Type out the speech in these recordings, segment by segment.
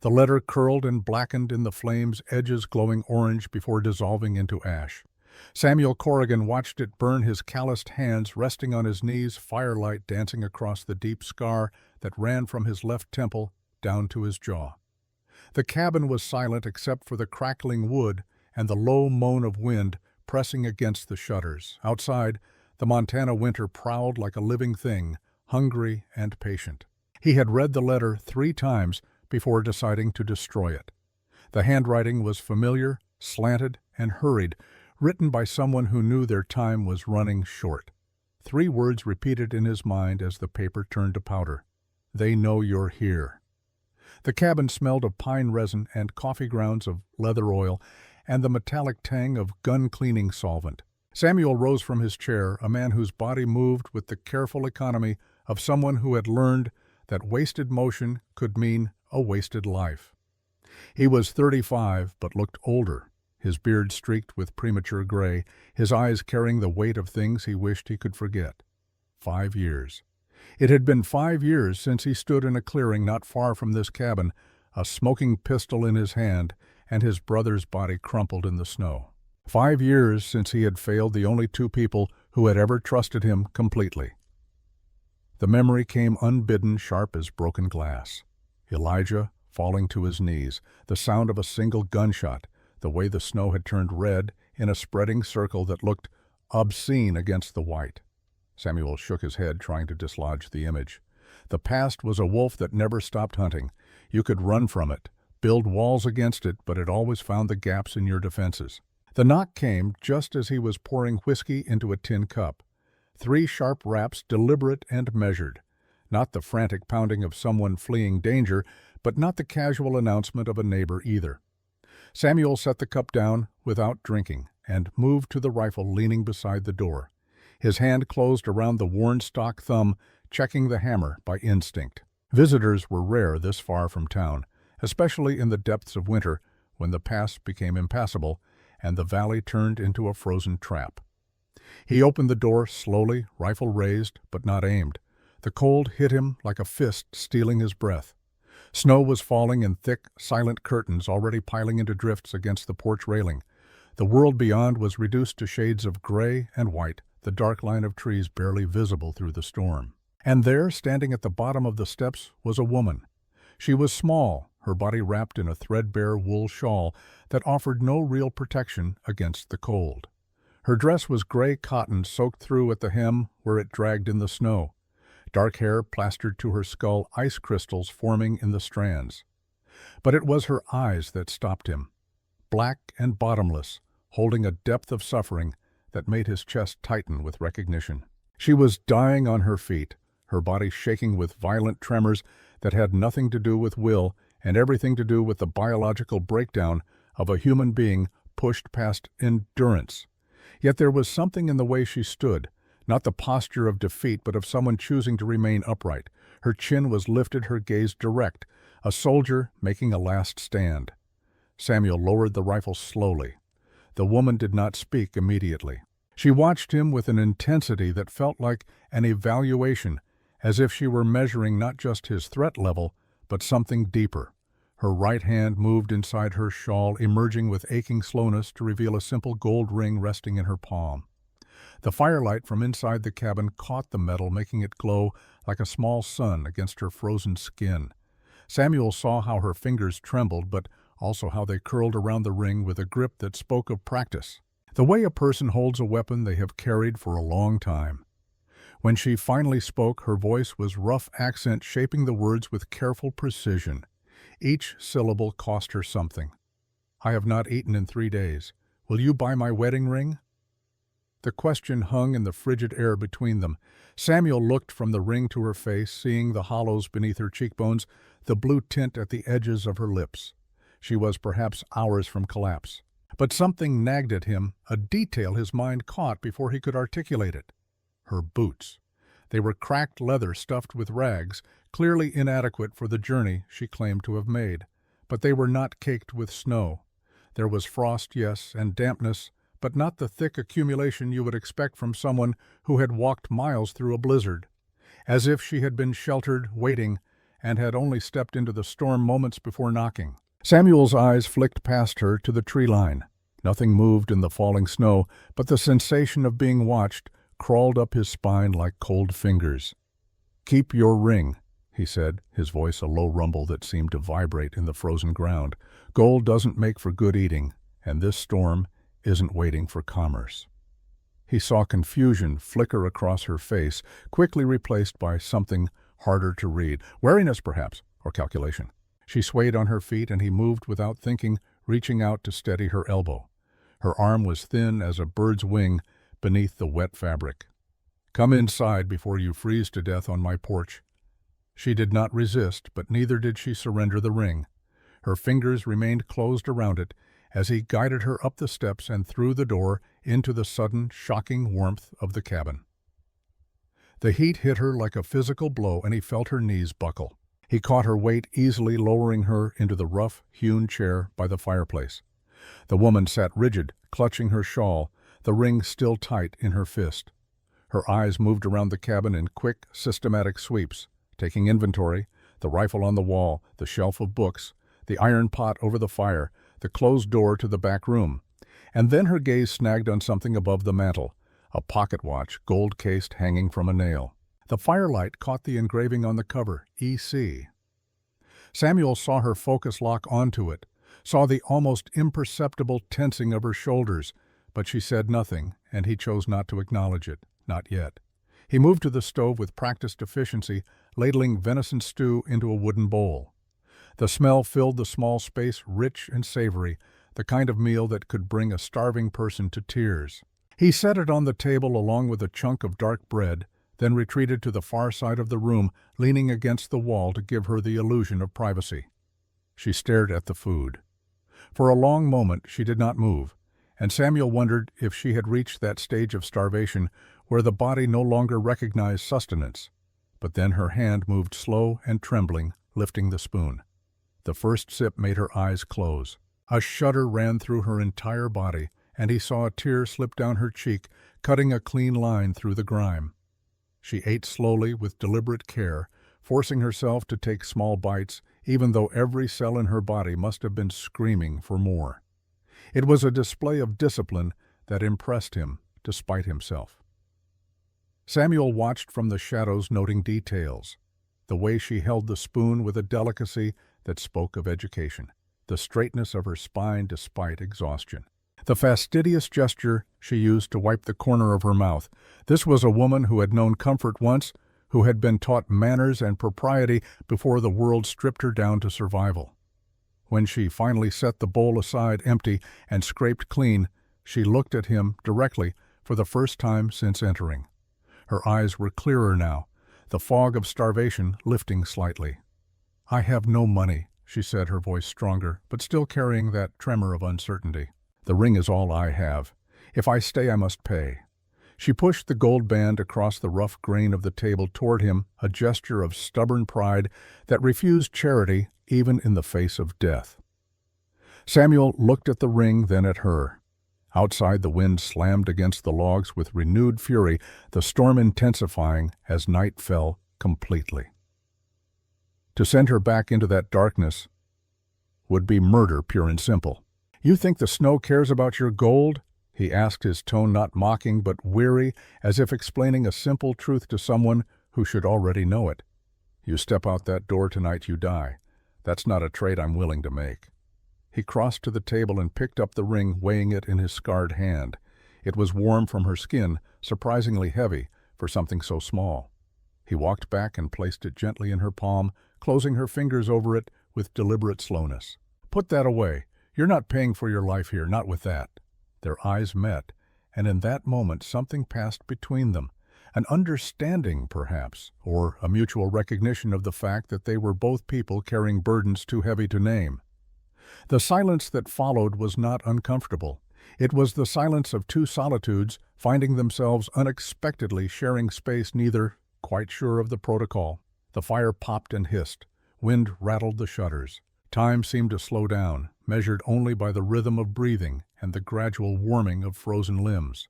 The letter curled and blackened in the flames, edges glowing orange before dissolving into ash. Samuel Corrigan watched it burn, his calloused hands resting on his knees, firelight dancing across the deep scar that ran from his left temple down to his jaw. The cabin was silent except for the crackling wood and the low moan of wind pressing against the shutters. Outside, the Montana winter prowled like a living thing, hungry and patient. He had read the letter 3 times before deciding to destroy it. The handwriting was familiar, slanted, and hurried, written by someone who knew their time was running short. 3 words repeated in his mind as the paper turned to powder. "They know you're here." The cabin smelled of pine resin and coffee grounds, of leather oil, and the metallic tang of gun-cleaning solvent. Samuel rose from his chair, a man whose body moved with the careful economy of someone who had learned that wasted motion could mean a wasted life. He was 35, but looked older, his beard streaked with premature gray, his eyes carrying the weight of things he wished he could forget. 5 years. It had been 5 years since he stood in a clearing not far from this cabin, a smoking pistol in his hand, and his brother's body crumpled in the snow. 5 years since he had failed the only 2 people who had ever trusted him completely. The memory came unbidden, sharp as broken glass. Elijah falling to his knees, the sound of a single gunshot, the way the snow had turned red in a spreading circle that looked obscene against the white. Samuel shook his head, trying to dislodge the image. The past was a wolf that never stopped hunting. You could run from it, build walls against it, but it always found the gaps in your defenses. The knock came just as he was pouring whiskey into a tin cup. 3 sharp raps, deliberate and measured. Not the frantic pounding of someone fleeing danger, but not the casual announcement of a neighbor either. Samuel set the cup down without drinking and moved to the rifle leaning beside the door. His hand closed around the worn stock thumb, checking the hammer by instinct. Visitors were rare this far from town, especially in the depths of winter when the pass became impassable and the valley turned into a frozen trap. He opened the door slowly, rifle raised but not aimed. The cold hit him like a fist, stealing his breath. Snow was falling in thick, silent curtains already piling into drifts against the porch railing. The world beyond was reduced to shades of gray and white, the dark line of trees barely visible through the storm. And there, standing at the bottom of the steps, was a woman. She was small, her body wrapped in a threadbare wool shawl that offered no real protection against the cold. Her dress was gray cotton soaked through at the hem where it dragged in the snow. Dark hair plastered to her skull, ice crystals forming in the strands. But it was her eyes that stopped him, black and bottomless, holding a depth of suffering that made his chest tighten with recognition. She was dying on her feet, her body shaking with violent tremors that had nothing to do with will and everything to do with the biological breakdown of a human being pushed past endurance. Yet there was something in the way she stood, not the posture of defeat, but of someone choosing to remain upright. Her chin was lifted, her gaze direct, a soldier making a last stand. Samuel lowered the rifle slowly. The woman did not speak immediately. She watched him with an intensity that felt like an evaluation, as if she were measuring not just his threat level, but something deeper. Her right hand moved inside her shawl, emerging with aching slowness to reveal a simple gold ring resting in her palm. The firelight from inside the cabin caught the metal, making it glow like a small sun against her frozen skin. Samuel saw how her fingers trembled, but also how they curled around the ring with a grip that spoke of practice. The way a person holds a weapon they have carried for a long time. When she finally spoke, her voice was rough accent, shaping the words with careful precision. Each syllable cost her something. "I have not eaten in 3 days. Will you buy my wedding ring?" The question hung in the frigid air between them. Samuel looked from the ring to her face, seeing the hollows beneath her cheekbones, the blue tint at the edges of her lips. She was perhaps hours from collapse. But something nagged at him, a detail his mind caught before he could articulate it. Her boots. They were cracked leather stuffed with rags, clearly inadequate for the journey she claimed to have made. But they were not caked with snow. There was frost, yes, and dampness, but not the thick accumulation you would expect from someone who had walked miles through a blizzard. As if she had been sheltered, waiting, and had only stepped into the storm moments before knocking. Samuel's eyes flicked past her to the tree line. Nothing moved in the falling snow, but the sensation of being watched crawled up his spine like cold fingers. "Keep your ring," he said, his voice a low rumble that seemed to vibrate in the frozen ground. "Gold doesn't make for good eating, and this storm isn't waiting for commerce." He saw confusion flicker across her face, quickly replaced by something harder to read. Wariness, perhaps, or calculation. She swayed on her feet, and he moved without thinking, reaching out to steady her elbow. Her arm was thin as a bird's wing beneath the wet fabric. "Come inside before you freeze to death on my porch." She did not resist, but neither did she surrender the ring. Her fingers remained closed around it as he guided her up the steps and through the door into the sudden, shocking warmth of the cabin. The heat hit her like a physical blow, and he felt her knees buckle. He caught her weight, easily lowering her into the rough, hewn chair by the fireplace. The woman sat rigid, clutching her shawl, the ring still tight in her fist. Her eyes moved around the cabin in quick, systematic sweeps, taking inventory, the rifle on the wall, the shelf of books, the iron pot over the fire, the closed door to the back room. And then her gaze snagged on something above the mantel, a pocket watch, gold-cased, hanging from a nail. The firelight caught the engraving on the cover, EC. Samuel saw her focus lock onto it, saw the almost imperceptible tensing of her shoulders, but she said nothing, and he chose not to acknowledge it, not yet. He moved to the stove with practiced efficiency, ladling venison stew into a wooden bowl. The smell filled the small space, rich and savory, the kind of meal that could bring a starving person to tears. He set it on the table along with a chunk of dark bread, then retreated to the far side of the room, leaning against the wall to give her the illusion of privacy. She stared at the food. For a long moment she did not move, and Samuel wondered if she had reached that stage of starvation where the body no longer recognized sustenance. But then her hand moved slow and trembling, lifting the spoon. The first sip made her eyes close. A shudder ran through her entire body, and he saw a tear slip down her cheek, cutting a clean line through the grime. She ate slowly with deliberate care, forcing herself to take small bites, even though every cell in her body must have been screaming for more. It was a display of discipline that impressed him, despite himself. Samuel watched from the shadows, noting details. The way she held the spoon with a delicacy that spoke of education. The straightness of her spine despite exhaustion. The fastidious gesture she used to wipe the corner of her mouth. This was a woman who had known comfort once, who had been taught manners and propriety before the world stripped her down to survival. When she finally set the bowl aside empty and scraped clean, she looked at him directly for the first time since entering. Her eyes were clearer now, the fog of starvation lifting slightly. "I have no money," she said, her voice stronger, but still carrying that tremor of uncertainty. "The ring is all I have. If I stay, I must pay." She pushed the gold band across the rough grain of the table toward him, a gesture of stubborn pride that refused charity even in the face of death. Samuel looked at the ring, then at her. Outside, the wind slammed against the logs with renewed fury, the storm intensifying as night fell completely. To send her back into that darkness would be murder, pure and simple. "You think the snow cares about your gold?" he asked, his tone not mocking but weary, as if explaining a simple truth to someone who should already know it. "You step out that door tonight, you die. That's not a trade I'm willing to make." He crossed to the table and picked up the ring, weighing it in his scarred hand. It was warm from her skin, surprisingly heavy for something so small. He walked back and placed it gently in her palm, closing her fingers over it with deliberate slowness. "Put that away. You're not paying for your life here, not with that." Their eyes met, and in that moment something passed between them. An understanding, perhaps, or a mutual recognition of the fact that they were both people carrying burdens too heavy to name. The silence that followed was not uncomfortable. It was the silence of two solitudes finding themselves unexpectedly sharing space, neither quite sure of the protocol. The fire popped and hissed. Wind rattled the shutters. Time seemed to slow down, measured only by the rhythm of breathing and the gradual warming of frozen limbs.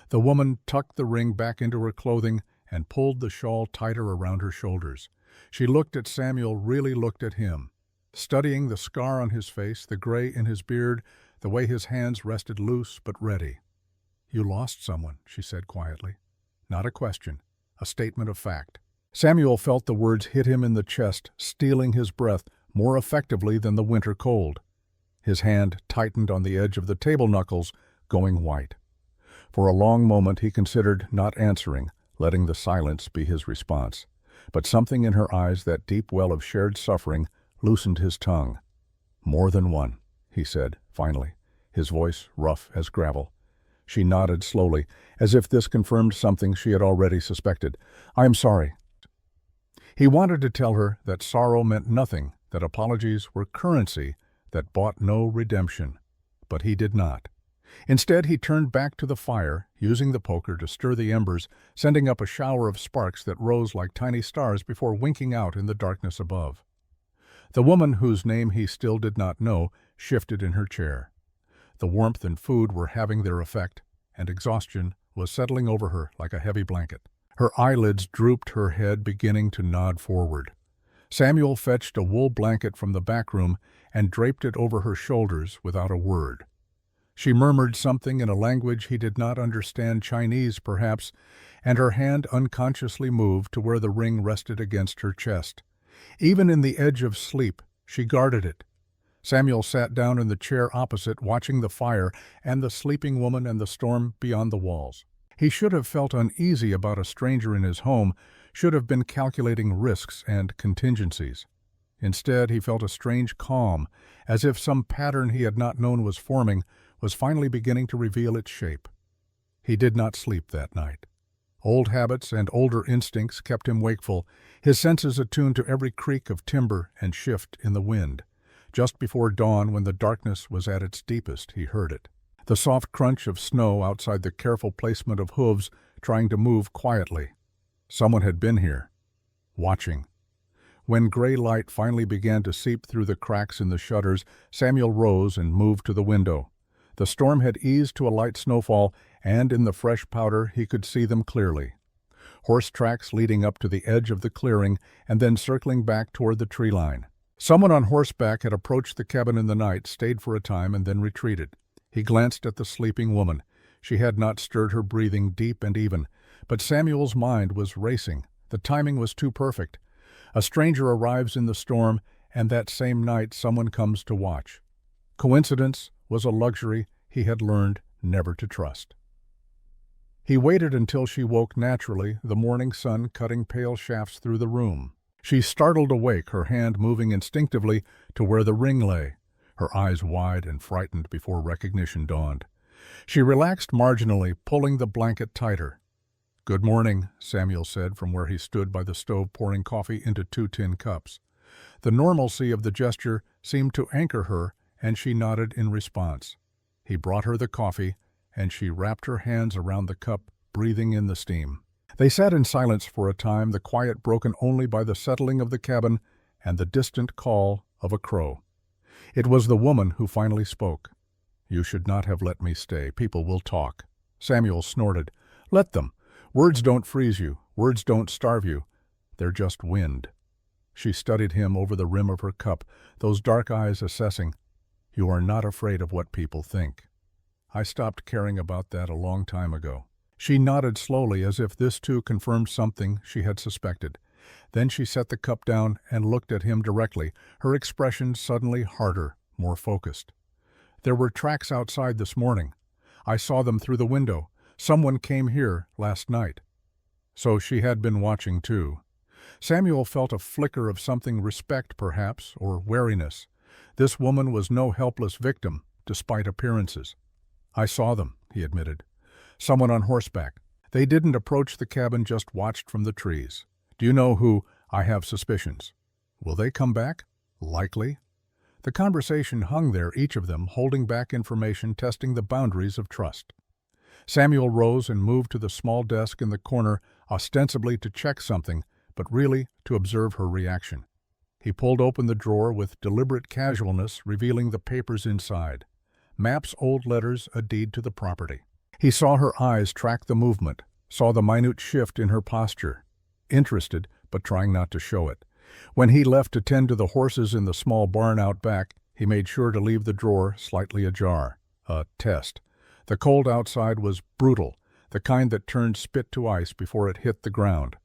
The woman tucked the ring back into her clothing and pulled the shawl tighter around her shoulders. She looked at Samuel, really looked at him, studying the scar on his face, the gray in his beard, the way his hands rested loose but ready. "You lost someone," she said quietly. Not a question, a statement of fact. Samuel felt the words hit him in the chest, stealing his breath more effectively than the winter cold. His hand tightened on the edge of the table knuckles, going white. For a long moment he considered not answering, letting the silence be his response. But something in her eyes, that deep well of shared suffering, loosened his tongue. "More than one," he said, finally, his voice rough as gravel. She nodded slowly, as if this confirmed something she had already suspected. "I am sorry." He wanted to tell her that sorrow meant nothing, that apologies were currency that bought no redemption. But he did not. Instead, he turned back to the fire, using the poker to stir the embers, sending up a shower of sparks that rose like tiny stars before winking out in the darkness above. The woman, whose name he still did not know, shifted in her chair. The warmth and food were having their effect, and exhaustion was settling over her like a heavy blanket. Her eyelids drooped, her head beginning to nod forward. Samuel fetched a wool blanket from the back room and draped it over her shoulders without a word. She murmured something in a language he did not understand, Chinese perhaps, and her hand unconsciously moved to where the ring rested against her chest. Even in the edge of sleep, she guarded it. Samuel sat down in the chair opposite, watching the fire and the sleeping woman and the storm beyond the walls. He should have felt uneasy about a stranger in his home, should have been calculating risks and contingencies. Instead, he felt a strange calm, as if some pattern he had not known was forming, was finally beginning to reveal its shape. He did not sleep that night. Old habits and older instincts kept him wakeful, his senses attuned to every creak of timber and shift in the wind. Just before dawn, when the darkness was at its deepest, he heard it. The soft crunch of snow outside, the careful placement of hooves trying to move quietly. Someone had been here, watching. When gray light finally began to seep through the cracks in the shutters, Samuel rose and moved to the window. The storm had eased to a light snowfall, and in the fresh powder he could see them clearly. Horse tracks leading up to the edge of the clearing and then circling back toward the tree line. Someone on horseback had approached the cabin in the night, stayed for a time, and then retreated. He glanced at the sleeping woman. She had not stirred, her breathing deep and even. But Samuel's mind was racing. The timing was too perfect. A stranger arrives in the storm, and that same night someone comes to watch. Coincidence was a luxury he had learned never to trust. He waited until she woke naturally, the morning sun cutting pale shafts through the room. She startled awake, her hand moving instinctively to where the ring lay, her eyes wide and frightened before recognition dawned. She relaxed marginally, pulling the blanket tighter. "Good morning," Samuel said from where he stood by the stove, pouring coffee into 2 tin cups. The normalcy of the gesture seemed to anchor her, and she nodded in response. He brought her the coffee, and she wrapped her hands around the cup, breathing in the steam. They sat in silence for a time, the quiet broken only by the settling of the cabin and the distant call of a crow. It was the woman who finally spoke. "You should not have let me stay. People will talk." Samuel snorted. "Let them. Words don't freeze you. Words don't starve you. They're just wind." She studied him over the rim of her cup, those dark eyes assessing. "You are not afraid of what people think." "I stopped caring about that a long time ago." She nodded slowly, as if this too confirmed something she had suspected. Then she set the cup down and looked at him directly, her expression suddenly harder, more focused. "There were tracks outside this morning. I saw them through the window. Someone came here last night." So she had been watching too. Samuel felt a flicker of something, respect perhaps, or wariness. This woman was no helpless victim, despite appearances. "I saw them," he admitted. "Someone on horseback. They didn't approach the cabin, just watched from the trees. Do you know who? I have suspicions." "Will they come back?" "Likely." The conversation hung there, each of them holding back information, testing the boundaries of trust. Samuel rose and moved to the small desk in the corner, ostensibly to check something, but really to observe her reaction. He pulled open the drawer with deliberate casualness, revealing the papers inside. Maps, old letters, a deed to the property. He saw her eyes track the movement, saw the minute shift in her posture. Interested, but trying not to show it. When he left to tend to the horses in the small barn out back, he made sure to leave the drawer slightly ajar. A test. The cold outside was brutal, the kind that turned spit to ice before it hit the ground.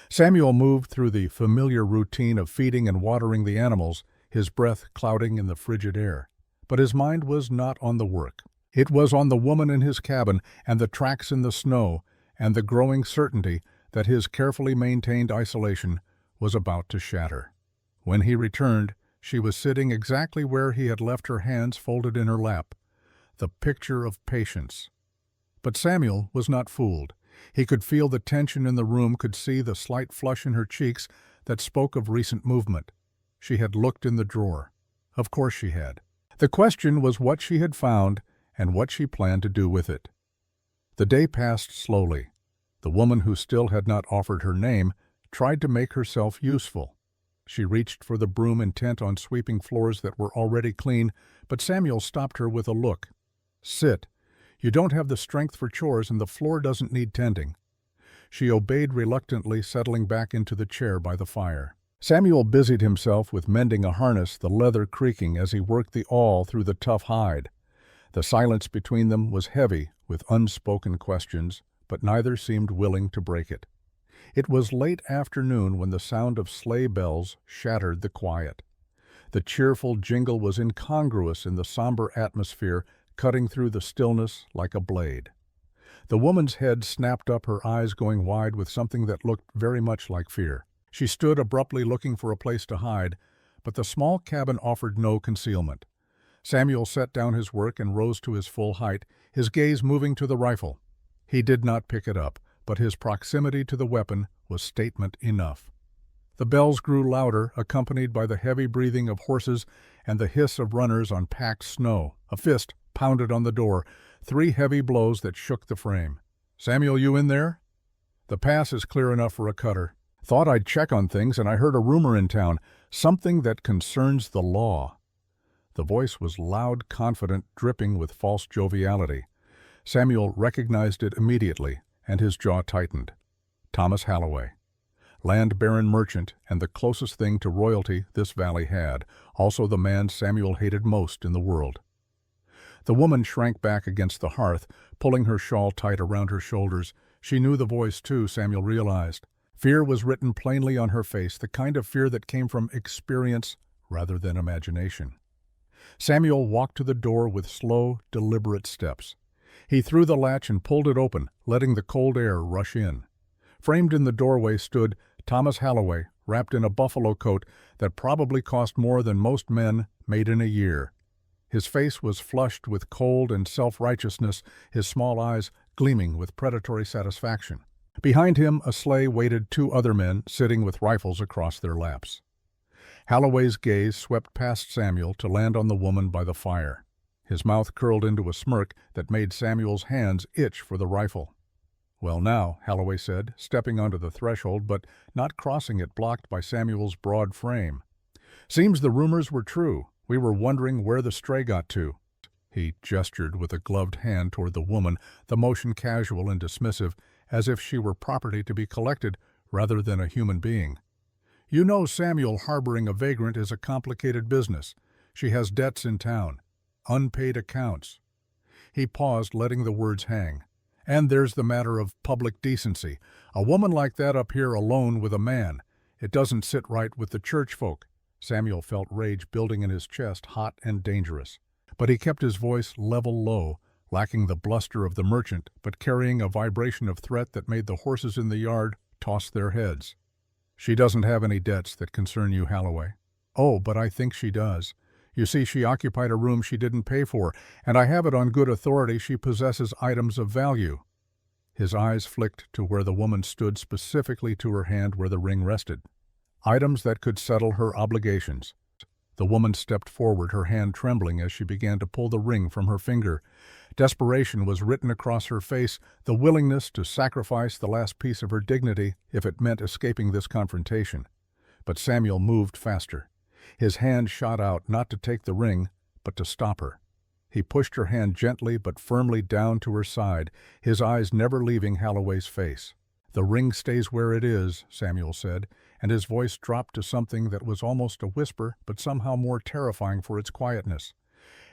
Samuel moved through the familiar routine of feeding and watering the animals, his breath clouding in the frigid air. But his mind was not on the work. It was on the woman in his cabin and the tracks in the snow and the growing certainty that his carefully maintained isolation was about to shatter. When he returned, she was sitting exactly where he had left her hands folded in her lap, the picture of patience. But Samuel was not fooled. He could feel the tension in the room, could see the slight flush in her cheeks that spoke of recent movement. She had looked in the drawer. Of course she had. The question was what she had found and what she planned to do with it. The day passed slowly. The woman, who still had not offered her name, tried to make herself useful. She reached for the broom, intent on sweeping floors that were already clean, but Samuel stopped her with a look. "Sit. You don't have the strength for chores, and the floor doesn't need tending." She obeyed reluctantly, settling back into the chair by the fire. Samuel busied himself with mending a harness, the leather creaking as he worked the awl through the tough hide. The silence between them was heavy with unspoken questions, but neither seemed willing to break it. It was late afternoon when the sound of sleigh bells shattered the quiet. The cheerful jingle was incongruous in the somber atmosphere, cutting through the stillness like a blade. The woman's head snapped up, her eyes going wide with something that looked very much like fear. She stood abruptly, looking for a place to hide, but the small cabin offered no concealment. Samuel set down his work and rose to his full height, his gaze moving to the rifle. He did not pick it up, but his proximity to the weapon was statement enough. The bells grew louder, accompanied by the heavy breathing of horses and the hiss of runners on packed snow. A fist pounded on the door, 3 heavy blows that shook the frame. "Samuel, you in there?" "The pass is clear enough for a cutter. Thought I'd check on things, and I heard a rumor in town, something that concerns the law." The voice was loud, confident, dripping with false joviality. Samuel recognized it immediately, and his jaw tightened. Thomas Halloway. Land baron merchant, and the closest thing to royalty this valley had, also the man Samuel hated most in the world. The woman shrank back against the hearth, pulling her shawl tight around her shoulders. She knew the voice too, Samuel realized. Fear was written plainly on her face, the kind of fear that came from experience rather than imagination. Samuel walked to the door with slow, deliberate steps. He threw the latch and pulled it open, letting the cold air rush in. Framed in the doorway stood Thomas Halloway, wrapped in a buffalo coat that probably cost more than most men made in a year. His face was flushed with cold and self-righteousness, his small eyes gleaming with predatory satisfaction. Behind him, a sleigh waited 2 other men sitting with rifles across their laps. Halloway's gaze swept past Samuel to land on the woman by the fire. His mouth curled into a smirk that made Samuel's hands itch for the rifle. "Well now," Halloway said, stepping onto the threshold but not crossing it, blocked by Samuel's broad frame. "Seems the rumors were true. We were wondering where the stray got to." He gestured with a gloved hand toward the woman, the motion casual and dismissive, as if she were property to be collected rather than a human being. "You know, Samuel, harboring a vagrant is a complicated business. She has debts in town. Unpaid accounts." He paused, letting the words hang. "And there's the matter of public decency. A woman like that up here alone with a man. It doesn't sit right with the church folk." Samuel felt rage building in his chest, hot and dangerous. But he kept his voice level low, lacking the bluster of the merchant, but carrying a vibration of threat that made the horses in the yard toss their heads. "She doesn't have any debts that concern you, Halloway." "Oh, but I think she does. You see, she occupied a room she didn't pay for, and I have it on good authority she possesses items of value." His eyes flicked to where the woman stood, specifically to her hand where the ring rested. "Items that could settle her obligations." The woman stepped forward, her hand trembling as she began to pull the ring from her finger. Desperation was written across her face, the willingness to sacrifice the last piece of her dignity if it meant escaping this confrontation. But Samuel moved faster. His hand shot out, not to take the ring, but to stop her. He pushed her hand gently but firmly down to her side, his eyes never leaving Halloway's face. "The ring stays where it is," Samuel said, and his voice dropped to something that was almost a whisper, but somehow more terrifying for its quietness.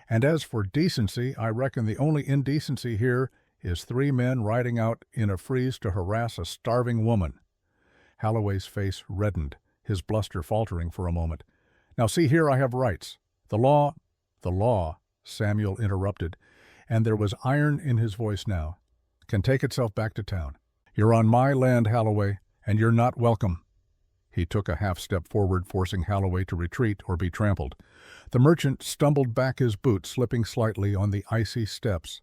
"And as for decency, I reckon the only indecency here is 3 men riding out in a freeze to harass a starving woman." Holloway's face reddened, his bluster faltering for a moment. "Now see here, I have rights. The law—" "The law," Samuel interrupted, and there was iron in his voice now, "can take itself back to town. You're on my land, Holloway, and you're not welcome." He took a half-step forward, forcing Holloway to retreat or be trampled. The merchant stumbled back, his boot slipping slightly on the icy steps.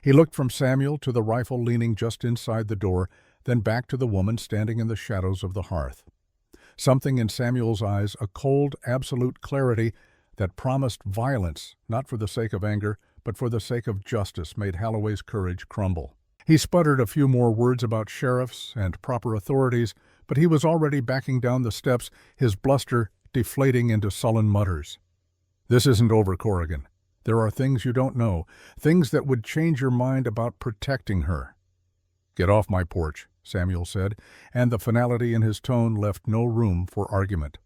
He looked from Samuel to the rifle leaning just inside the door, then back to the woman standing in the shadows of the hearth. Something in Samuel's eyes, a cold, absolute clarity that promised violence, not for the sake of anger, but for the sake of justice, made Holloway's courage crumble. He sputtered a few more words about sheriffs and proper authorities, but he was already backing down the steps, his bluster deflating into sullen mutters. "This isn't over, Corrigan. There are things you don't know, things that would change your mind about protecting her." "Get off my porch," Samuel said, and the finality in his tone left no room for argument.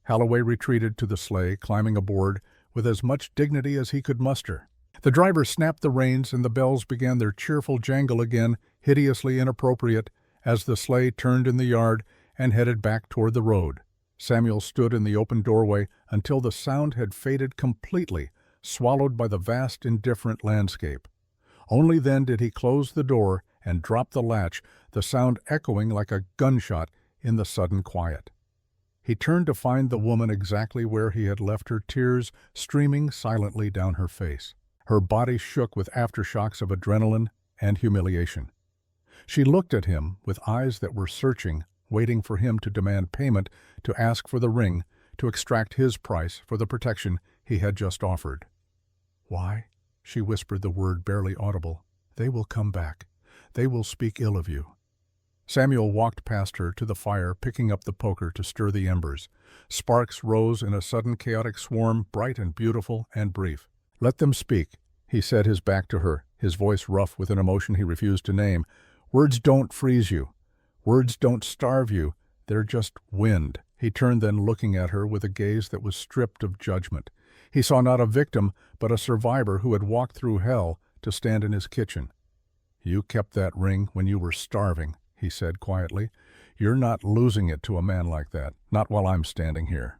Holloway retreated to the sleigh, climbing aboard with as much dignity as he could muster. The driver snapped the reins and the bells began their cheerful jangle again, hideously inappropriate, as the sleigh turned in the yard and headed back toward the road. Samuel stood in the open doorway until the sound had faded completely, swallowed by the vast, indifferent landscape. Only then did he close the door and drop the latch, the sound echoing like a gunshot in the sudden quiet. He turned to find the woman exactly where he had left her, tears streaming silently down her face. Her body shook with aftershocks of adrenaline and humiliation. She looked at him with eyes that were searching, waiting for him to demand payment, to ask for the ring, to extract his price for the protection he had just offered. "Why?" She whispered the word barely audible. "They will come back. They will speak ill of you." Samuel walked past her to the fire, picking up the poker to stir the embers. Sparks rose in a sudden chaotic swarm, bright and beautiful and brief. "Let them speak," he said, his back to her, his voice rough with an emotion he refused to name. "Words don't freeze you. Words don't starve you. They're just wind." He turned then, looking at her with a gaze that was stripped of judgment. He saw not a victim, but a survivor who had walked through hell to stand in his kitchen. "You kept that ring when you were starving," he said quietly. "You're not losing it to a man like that, not while I'm standing here."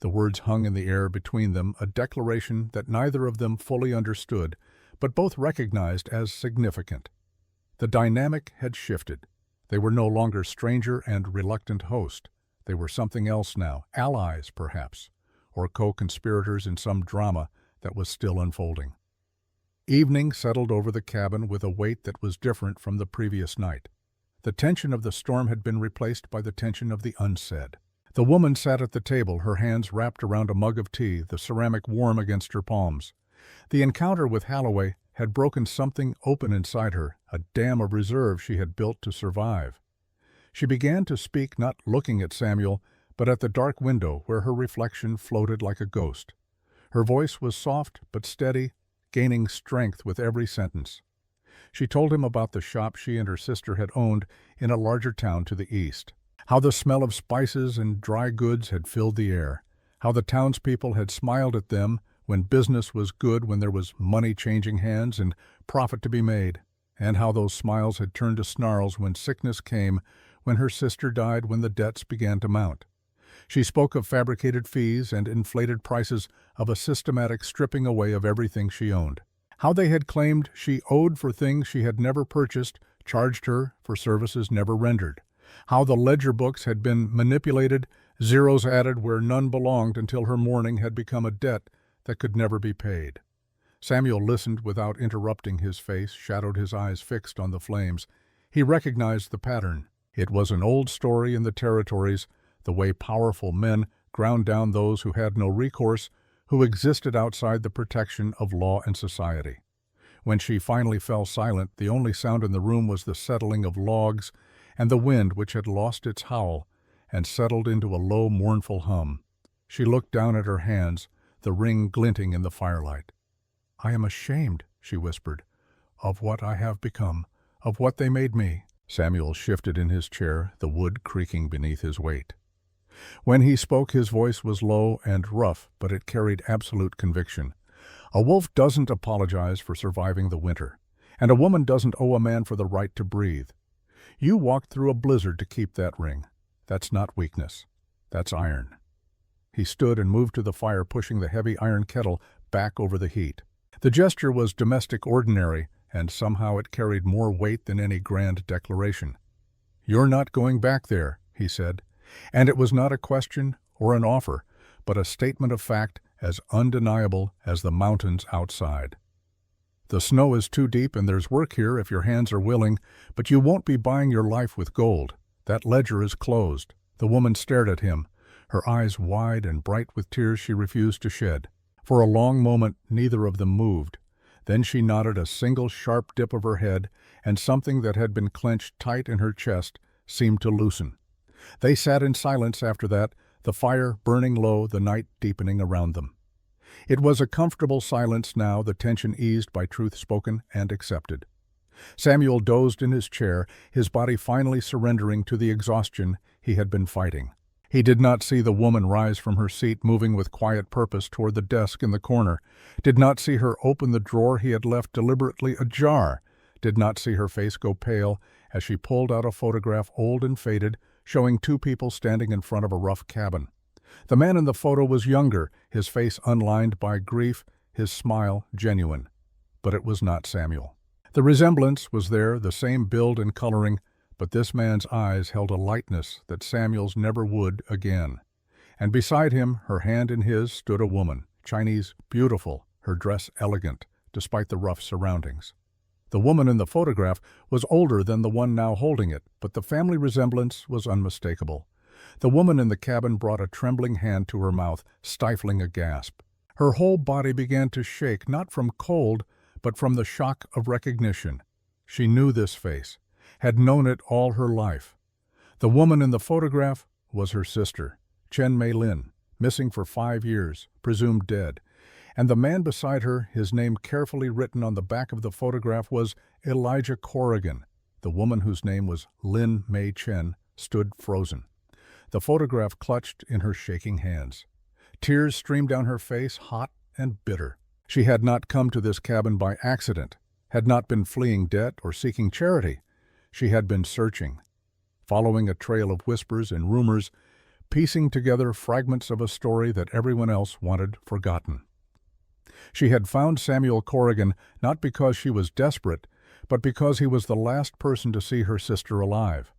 The words hung in the air between them, a declaration that neither of them fully understood, but both recognized as significant. The dynamic had shifted. They were no longer stranger and reluctant host. They were something else now, allies perhaps, or co-conspirators in some drama that was still unfolding. Evening settled over the cabin with a weight that was different from the previous night. The tension of the storm had been replaced by the tension of the unsaid. The woman sat at the table, her hands wrapped around a mug of tea, the ceramic warm against her palms. The encounter with Holloway had broken something open inside her, a dam of reserve she had built to survive. She began to speak, not looking at Samuel, but at the dark window where her reflection floated like a ghost. Her voice was soft but steady, gaining strength with every sentence. She told him about the shop she and her sister had owned in a larger town to the east, how the smell of spices and dry goods had filled the air, how the townspeople had smiled at them when business was good, when there was money changing hands and profit to be made, and how those smiles had turned to snarls when sickness came, when her sister died, when the debts began to mount. She spoke of fabricated fees and inflated prices, of a systematic stripping away of everything she owned. How they had claimed she owed for things she had never purchased, charged her for services never rendered. How the ledger books had been manipulated, zeros added where none belonged, until her mourning had become a debt that could never be paid. Samuel listened without interrupting, his face shadowed, his eyes fixed on the flames. He recognized the pattern. It was an old story in the territories, the way powerful men ground down those who had no recourse, who existed outside the protection of law and society. When she finally fell silent, the only sound in the room was the settling of logs and the wind which had lost its howl and settled into a low, mournful hum. She looked down at her hands, the ring glinting in the firelight. "I am ashamed," she whispered, "of what I have become, of what they made me." Samuel shifted in his chair, the wood creaking beneath his weight. When he spoke, his voice was low and rough, but it carried absolute conviction. A wolf doesn't apologize for surviving the winter, and a woman doesn't owe a man for the right to breathe. You walked through a blizzard to keep that ring. That's not weakness. That's iron. He stood and moved to the fire, pushing the heavy iron kettle back over the heat. The gesture was domestic ordinary, and somehow it carried more weight than any grand declaration. "You're not going back there," he said, and it was not a question or an offer, but a statement of fact as undeniable as the mountains outside. "The snow is too deep and there's work here if your hands are willing, but you won't be buying your life with gold. That ledger is closed." The woman stared at him, her eyes wide and bright with tears she refused to shed. For a long moment neither of them moved. Then she nodded a single sharp dip of her head, and something that had been clenched tight in her chest seemed to loosen. They sat in silence after that, the fire burning low, the night deepening around them. It was a comfortable silence now, the tension eased by truth spoken and accepted. Samuel dozed in his chair, his body finally surrendering to the exhaustion he had been fighting. He did not see the woman rise from her seat, moving with quiet purpose toward the desk in the corner, did not see her open the drawer he had left deliberately ajar, did not see her face go pale as she pulled out a photograph, old and faded, showing two people standing in front of a rough cabin. The man in the photo was younger, his face unlined by grief, his smile genuine. But it was not Samuel. The resemblance was there, the same build and coloring, but this man's eyes held a lightness that Samuel's never would again. And beside him, her hand in his, stood a woman, Chinese, beautiful, her dress elegant, despite the rough surroundings. The woman in the photograph was older than the one now holding it, but the family resemblance was unmistakable. The woman in the cabin brought a trembling hand to her mouth, stifling a gasp. Her whole body began to shake, not from cold, but from the shock of recognition. She knew this face, had known it all her life. The woman in the photograph was her sister, Chen Mei Lin, missing for 5 years, presumed dead. And the man beside her, his name carefully written on the back of the photograph, was Elijah Corrigan. The woman whose name was Lin Mei Chen stood frozen, the photograph clutched in her shaking hands. Tears streamed down her face, hot and bitter. She had not come to this cabin by accident, had not been fleeing debt or seeking charity. She had been searching, following a trail of whispers and rumors, piecing together fragments of a story that everyone else wanted forgotten. She had found Samuel Corrigan not because she was desperate, but because he was the last person to see her sister alive.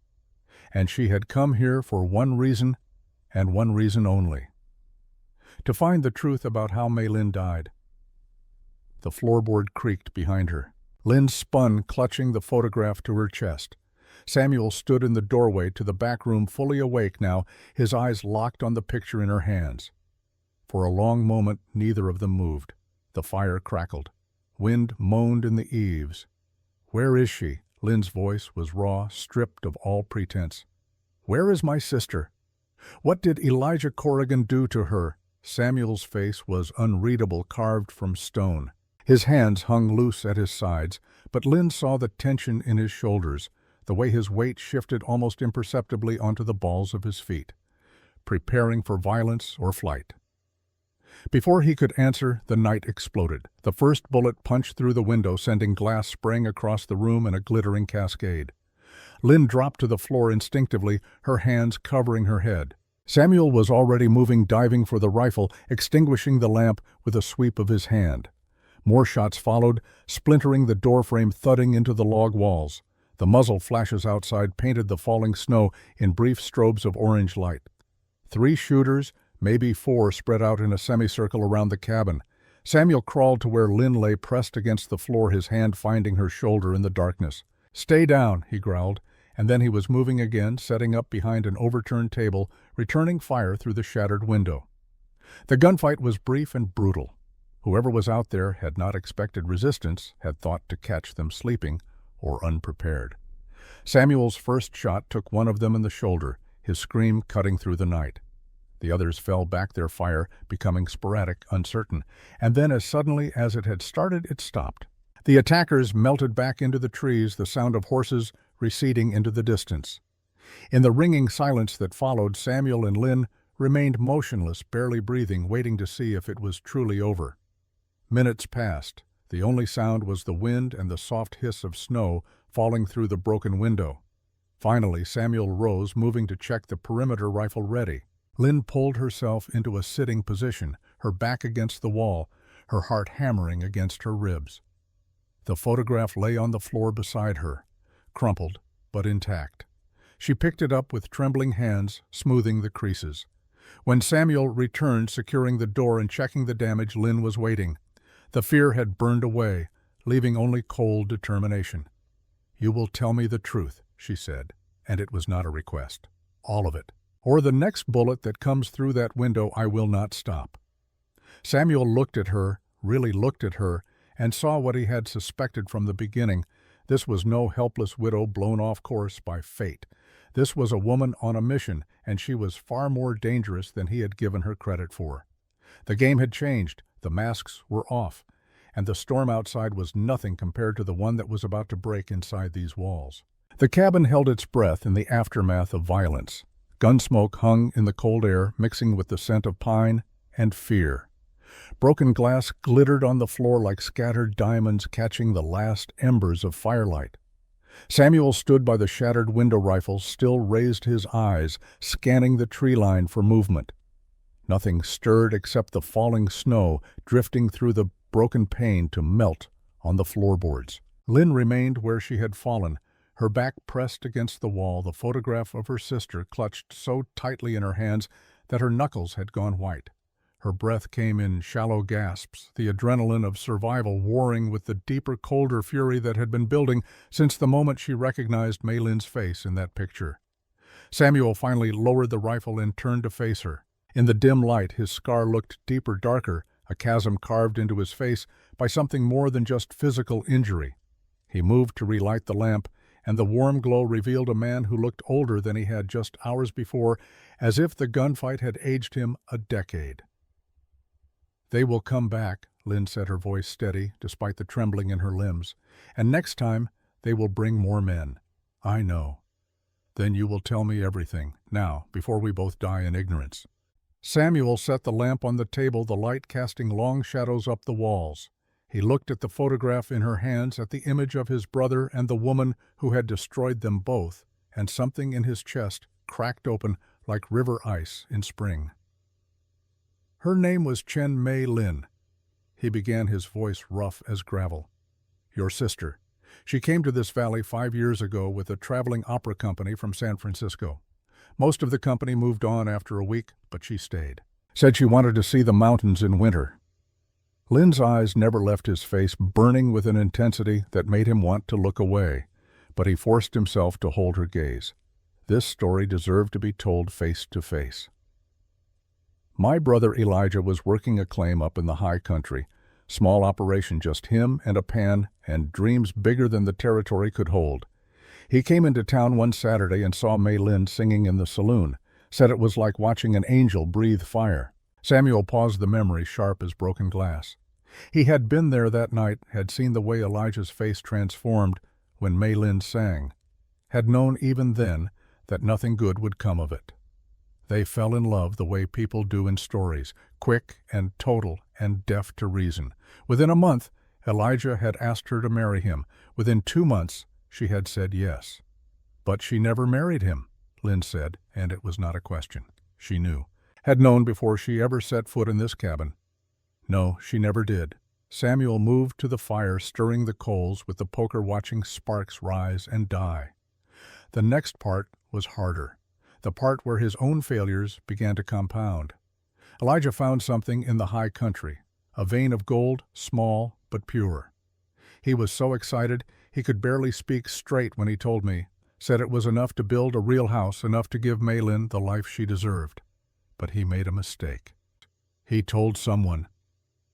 And she had come here for one reason, and one reason only: to find the truth about how Mei Lin died. The floorboard creaked behind her. Lin spun, clutching the photograph to her chest. Samuel stood in the doorway to the back room, fully awake now, his eyes locked on the picture in her hands. For a long moment neither of them moved. The fire crackled. Wind moaned in the eaves. "Where is she?" Lin's voice was raw, stripped of all pretense. "Where is my sister? What did Elijah Corrigan do to her?" Samuel's face was unreadable, carved from stone. His hands hung loose at his sides, but Lin saw the tension in his shoulders, the way his weight shifted almost imperceptibly onto the balls of his feet, preparing for violence or flight. Before he could answer, the night exploded. The first bullet punched through the window, sending glass spraying across the room in a glittering cascade. Lin dropped to the floor instinctively, her hands covering her head. Samuel was already moving, diving for the rifle, extinguishing the lamp with a sweep of his hand. More shots followed, splintering the doorframe, thudding into the log walls. The muzzle flashes outside painted the falling snow in brief strobes of orange light. 3 shooters, maybe 4, spread out in a semicircle around the cabin. Samuel crawled to where Lin lay, pressed against the floor, his hand finding her shoulder in the darkness. "Stay down," he growled, and then he was moving again, setting up behind an overturned table, returning fire through the shattered window. The gunfight was brief and brutal. Whoever was out there had not expected resistance, had thought to catch them sleeping or unprepared. Samuel's first shot took one of them in the shoulder, his scream cutting through the night. The others fell back, their fire becoming sporadic, uncertain, and then as suddenly as it had started, it stopped. The attackers melted back into the trees, the sound of horses receding into the distance. In the ringing silence that followed, Samuel and Lynn remained motionless, barely breathing, waiting to see if it was truly over. Minutes passed. The only sound was the wind and the soft hiss of snow falling through the broken window. Finally, Samuel rose, moving to check the perimeter rifle ready. Lynn pulled herself into a sitting position, her back against the wall, her heart hammering against her ribs. The photograph lay on the floor beside her, crumpled but intact. She picked it up with trembling hands, smoothing the creases. When Samuel returned, securing the door and checking the damage, Lynn was waiting. The fear had burned away, leaving only cold determination. "You will tell me the truth," she said, and it was not a request. "All of it. Or the next bullet that comes through that window, I will not stop." Samuel looked at her, really looked at her, and saw what he had suspected from the beginning. This was no helpless widow blown off course by fate. This was a woman on a mission, and she was far more dangerous than he had given her credit for. The game had changed, the masks were off, and the storm outside was nothing compared to the one that was about to break inside these walls. The cabin held its breath in the aftermath of violence. Gunsmoke hung in the cold air, mixing with the scent of pine and fear. Broken glass glittered on the floor like scattered diamonds catching the last embers of firelight. Samuel stood by the shattered window rifle, still raised his eyes, scanning the tree line for movement. Nothing stirred except the falling snow drifting through the broken pane to melt on the floorboards. Lynn remained where she had fallen, her back pressed against the wall, the photograph of her sister clutched so tightly in her hands that her knuckles had gone white. Her breath came in shallow gasps, the adrenaline of survival warring with the deeper, colder fury that had been building since the moment she recognized Maylynn's face in that picture. Samuel finally lowered the rifle and turned to face her. In the dim light, his scar looked deeper, darker, a chasm carved into his face by something more than just physical injury. He moved to relight the lamp, and the warm glow revealed a man who looked older than he had just hours before, as if the gunfight had aged him a decade. "They will come back," Lynn said, her voice steady, despite the trembling in her limbs. "And next time, they will bring more men. I know. Then you will tell me everything, now, before we both die in ignorance." Samuel set the lamp on the table, the light casting long shadows up the walls. He looked at the photograph in her hands, at the image of his brother and the woman who had destroyed them both, and something in his chest cracked open like river ice in spring. "Her name was Chen Mei Lin." He began, his voice rough as gravel. "Your sister. She came to this valley 5 years ago with a traveling opera company from San Francisco. Most of the company moved on after a week, but she stayed. Said she wanted to see the mountains in winter." Lynn's eyes never left his face, burning with an intensity that made him want to look away, but he forced himself to hold her gaze. This story deserved to be told face to face. "My brother Elijah was working a claim up in the high country. Small operation, just him and a pan, and dreams bigger than the territory could hold. He came into town one Saturday and saw Maylynn singing in the saloon. Said it was like watching an angel breathe fire." Samuel paused, the memory sharp as broken glass. He had been there that night, had seen the way Elijah's face transformed when Maylynn sang, had known even then that nothing good would come of it. They fell in love the way people do in stories, quick and total and deaf to reason. Within a month, Elijah had asked her to marry him. Within 2 months, she had said yes. "But she never married him," Lynn said, and it was not a question. She knew. Had known before she ever set foot in this cabin. "No, she never did." Samuel moved to the fire, stirring the coals with the poker, watching sparks rise and die. The next part was harder. The part where his own failures began to compound. Elijah found something in the high country, a vein of gold, small but pure. He was so excited he could barely speak straight when he told me, said it was enough to build a real house, enough to give Maylynn the life she deserved. But he made a mistake. He told someone.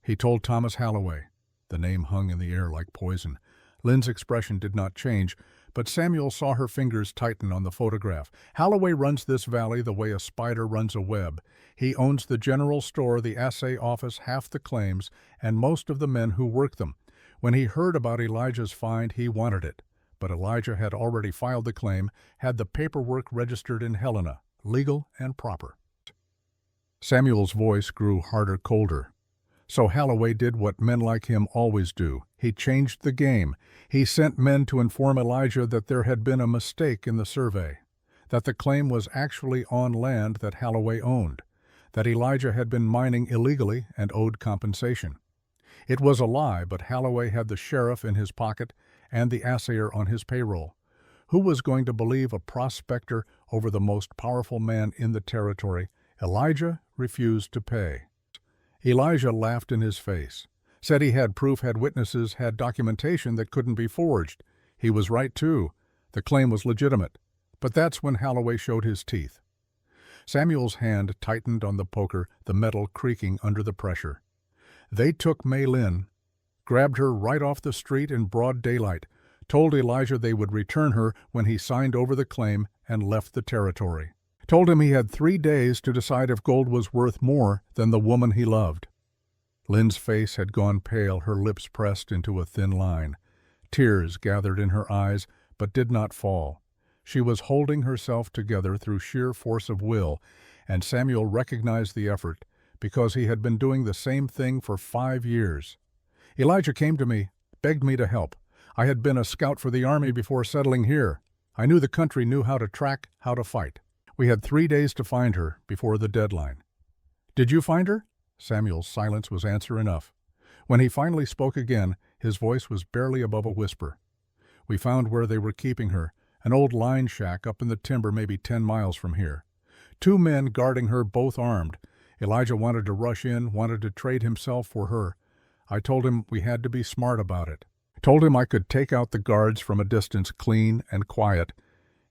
He told Thomas Halloway. The name hung in the air like poison. Lynn's expression did not change, but Samuel saw her fingers tighten on the photograph. "Halloway runs this valley the way a spider runs a web. He owns the general store, the assay office, half the claims, and most of the men who work them. When he heard about Elijah's find, he wanted it. but Elijah had already filed the claim, had the paperwork registered in Helena, legal and proper. Samuel's voice grew harder, colder. So Holloway did what men like him always do. He changed the game. He sent men to inform Elijah that there had been a mistake in the survey, that the claim was actually on land that Holloway owned, that Elijah had been mining illegally and owed compensation. It was a lie, but Holloway had the sheriff in his pocket and the assayer on his payroll. Who was going to believe a prospector over the most powerful man in the territory? Elijah refused to pay. Elijah laughed in his face, said he had proof, had witnesses, had documentation that couldn't be forged. He was right, too. The claim was legitimate. But that's when Holloway showed his teeth. Samuel's hand tightened on the poker, the metal creaking under the pressure. They took Mei Lin, grabbed her right off the street in broad daylight, told Elijah they would return her when he signed over the claim and left the territory. Told him he had 3 days to decide if gold was worth more than the woman he loved. Lin's face had gone pale, her lips pressed into a thin line. Tears gathered in her eyes, but did not fall. She was holding herself together through sheer force of will, and Samuel recognized the effort because he had been doing the same thing for 5 years. Elijah came to me, begged me to help. I had been a scout for the army before settling here. I knew the country knew how to track, how to fight. We had 3 days to find her before the deadline. Did you find her? Samuel's silence was answer enough. When he finally spoke again, his voice was barely above a whisper. We found where they were keeping her, an old line shack up in the timber maybe 10 miles from here. 2 men guarding her, both armed. Elijah wanted to rush in, wanted to trade himself for her. I told him we had to be smart about it. Told him I could take out the guards from a distance, clean and quiet,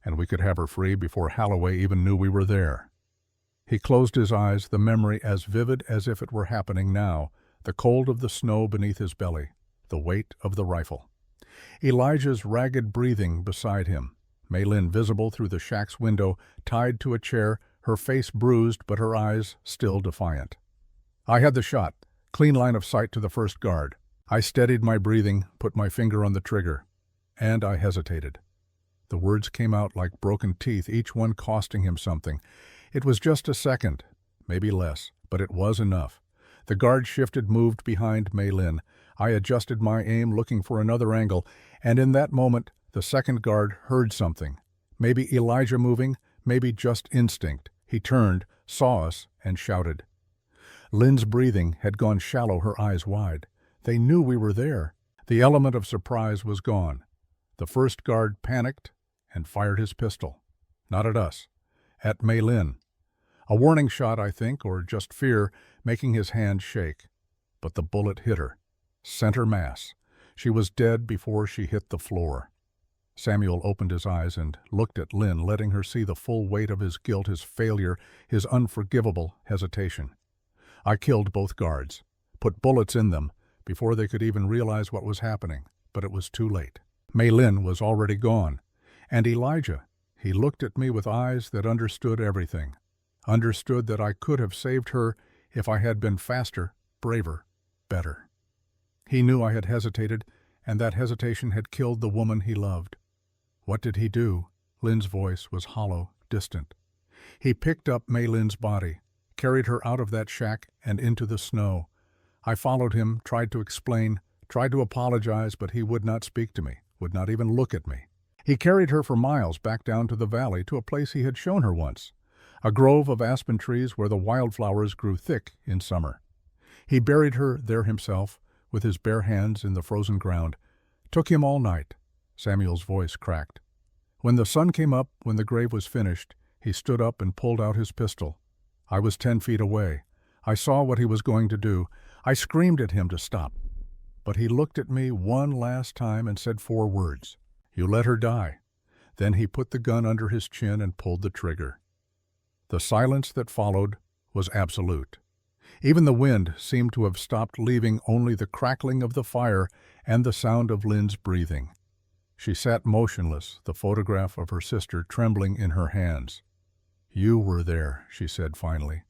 and we could have her free before Holloway even knew we were there. He closed his eyes, the memory as vivid as if it were happening now, the cold of the snow beneath his belly, the weight of the rifle. Elijah's ragged breathing beside him, Mei Lin visible through the shack's window, tied to a chair, her face bruised but her eyes still defiant. I had the shot, clean line of sight to the first guard. I steadied my breathing, put my finger on the trigger, and I hesitated. The words came out like broken teeth, each one costing him something. It was just a second, maybe less, but it was enough. The guard shifted, moved behind Mei Lin. I adjusted my aim, looking for another angle, and in that moment, the second guard heard something. Maybe Elijah moving, maybe just instinct. He turned, saw us, and shouted. Lin's breathing had gone shallow, her eyes wide. They knew we were there. The element of surprise was gone. The first guard panicked and fired his pistol. Not at us. At Mei Lin. A warning shot, I think, or just fear, making his hand shake. But the bullet hit her. Center mass. She was dead before she hit the floor. Samuel opened his eyes and looked at Lin, letting her see the full weight of his guilt, his failure, his unforgivable hesitation. I killed both guards, put bullets in them, before they could even realize what was happening, but it was too late. Mei Lin was already gone. And Elijah, he looked at me with eyes that understood everything, understood that I could have saved her if I had been faster, braver, better. He knew I had hesitated, and that hesitation had killed the woman he loved. What did he do? Lin's voice was hollow, distant. He picked up Mei Lin's body, carried her out of that shack and into the snow. I followed him, tried to explain, tried to apologize, but he would not speak to me, would not even look at me. He carried her for miles back down to the valley, to a place he had shown her once, a grove of aspen trees where the wildflowers grew thick in summer. He buried her there himself, with his bare hands in the frozen ground. Took him all night. Samuel's voice cracked. When the sun came up, when the grave was finished, he stood up and pulled out his pistol. I was 10 feet away. I saw what he was going to do. I screamed at him to stop. But he looked at me one last time and said 4 words. You let her die. Then he put the gun under his chin and pulled the trigger. The silence that followed was absolute. Even the wind seemed to have stopped, leaving only the crackling of the fire and the sound of Lin's breathing. She sat motionless, the photograph of her sister trembling in her hands. You were there, she said finally.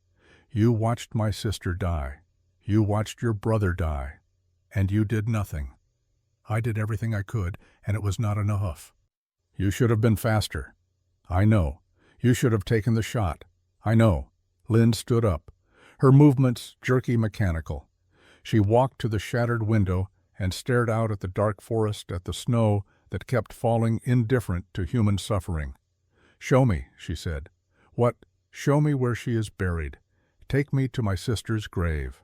You watched my sister die. You watched your brother die. And you did nothing. I did everything I could, and it was not enough. You should have been faster. I know. You should have taken the shot. I know. Lynn stood up, her movements jerky, mechanical. She walked to the shattered window and stared out at the dark forest, at the snow that kept falling, indifferent to human suffering. "Show me," she said. "What? Show me where she is buried. Take me to my sister's grave."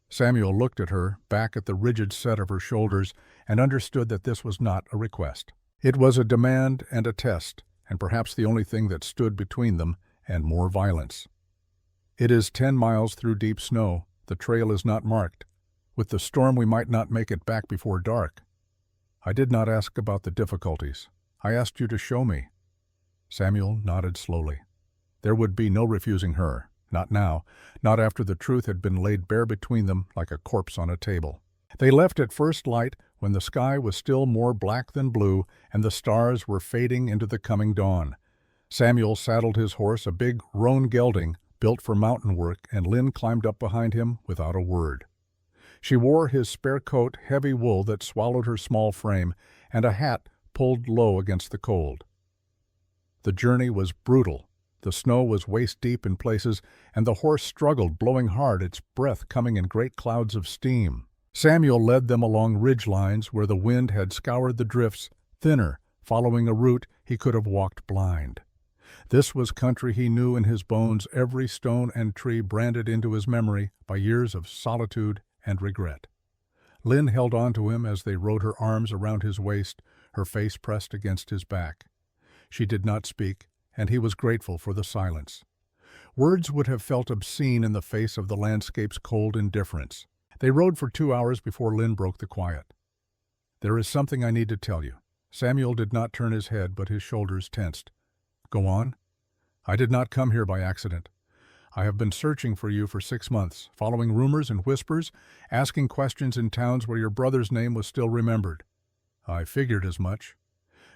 Samuel looked at her, back at the rigid set of her shoulders, and understood that this was not a request. It was a demand and a test, and perhaps the only thing that stood between them and more violence. "It is 10 miles through deep snow. The trail is not marked. With the storm we might not make it back before dark." "I did not ask about the difficulties. I asked you to show me." Samuel nodded slowly. There would be no refusing her. Not now, not after the truth had been laid bare between them like a corpse on a table. They left at first light, when the sky was still more black than blue and the stars were fading into the coming dawn. Samuel saddled his horse, a big roan gelding built for mountain work, and Lynn climbed up behind him without a word. She wore his spare coat, heavy wool that swallowed her small frame, and a hat pulled low against the cold. The journey was brutal. The snow was waist-deep in places, and the horse struggled, blowing hard, its breath coming in great clouds of steam. Samuel led them along ridge lines where the wind had scoured the drifts, thinner, following a route he could have walked blind. This was country he knew in his bones, every stone and tree branded into his memory by years of solitude and regret. Lynn held on to him as they rode, her arms around his waist, her face pressed against his back. She did not speak, and he was grateful for the silence. Words would have felt obscene in the face of the landscape's cold indifference. They rode for 2 hours before Lynn broke the quiet. "There is something I need to tell you." Samuel did not turn his head, but his shoulders tensed. "Go on." "I did not come here by accident. I have been searching for you for 6 months, following rumors and whispers, asking questions in towns where your brother's name was still remembered. I figured as much.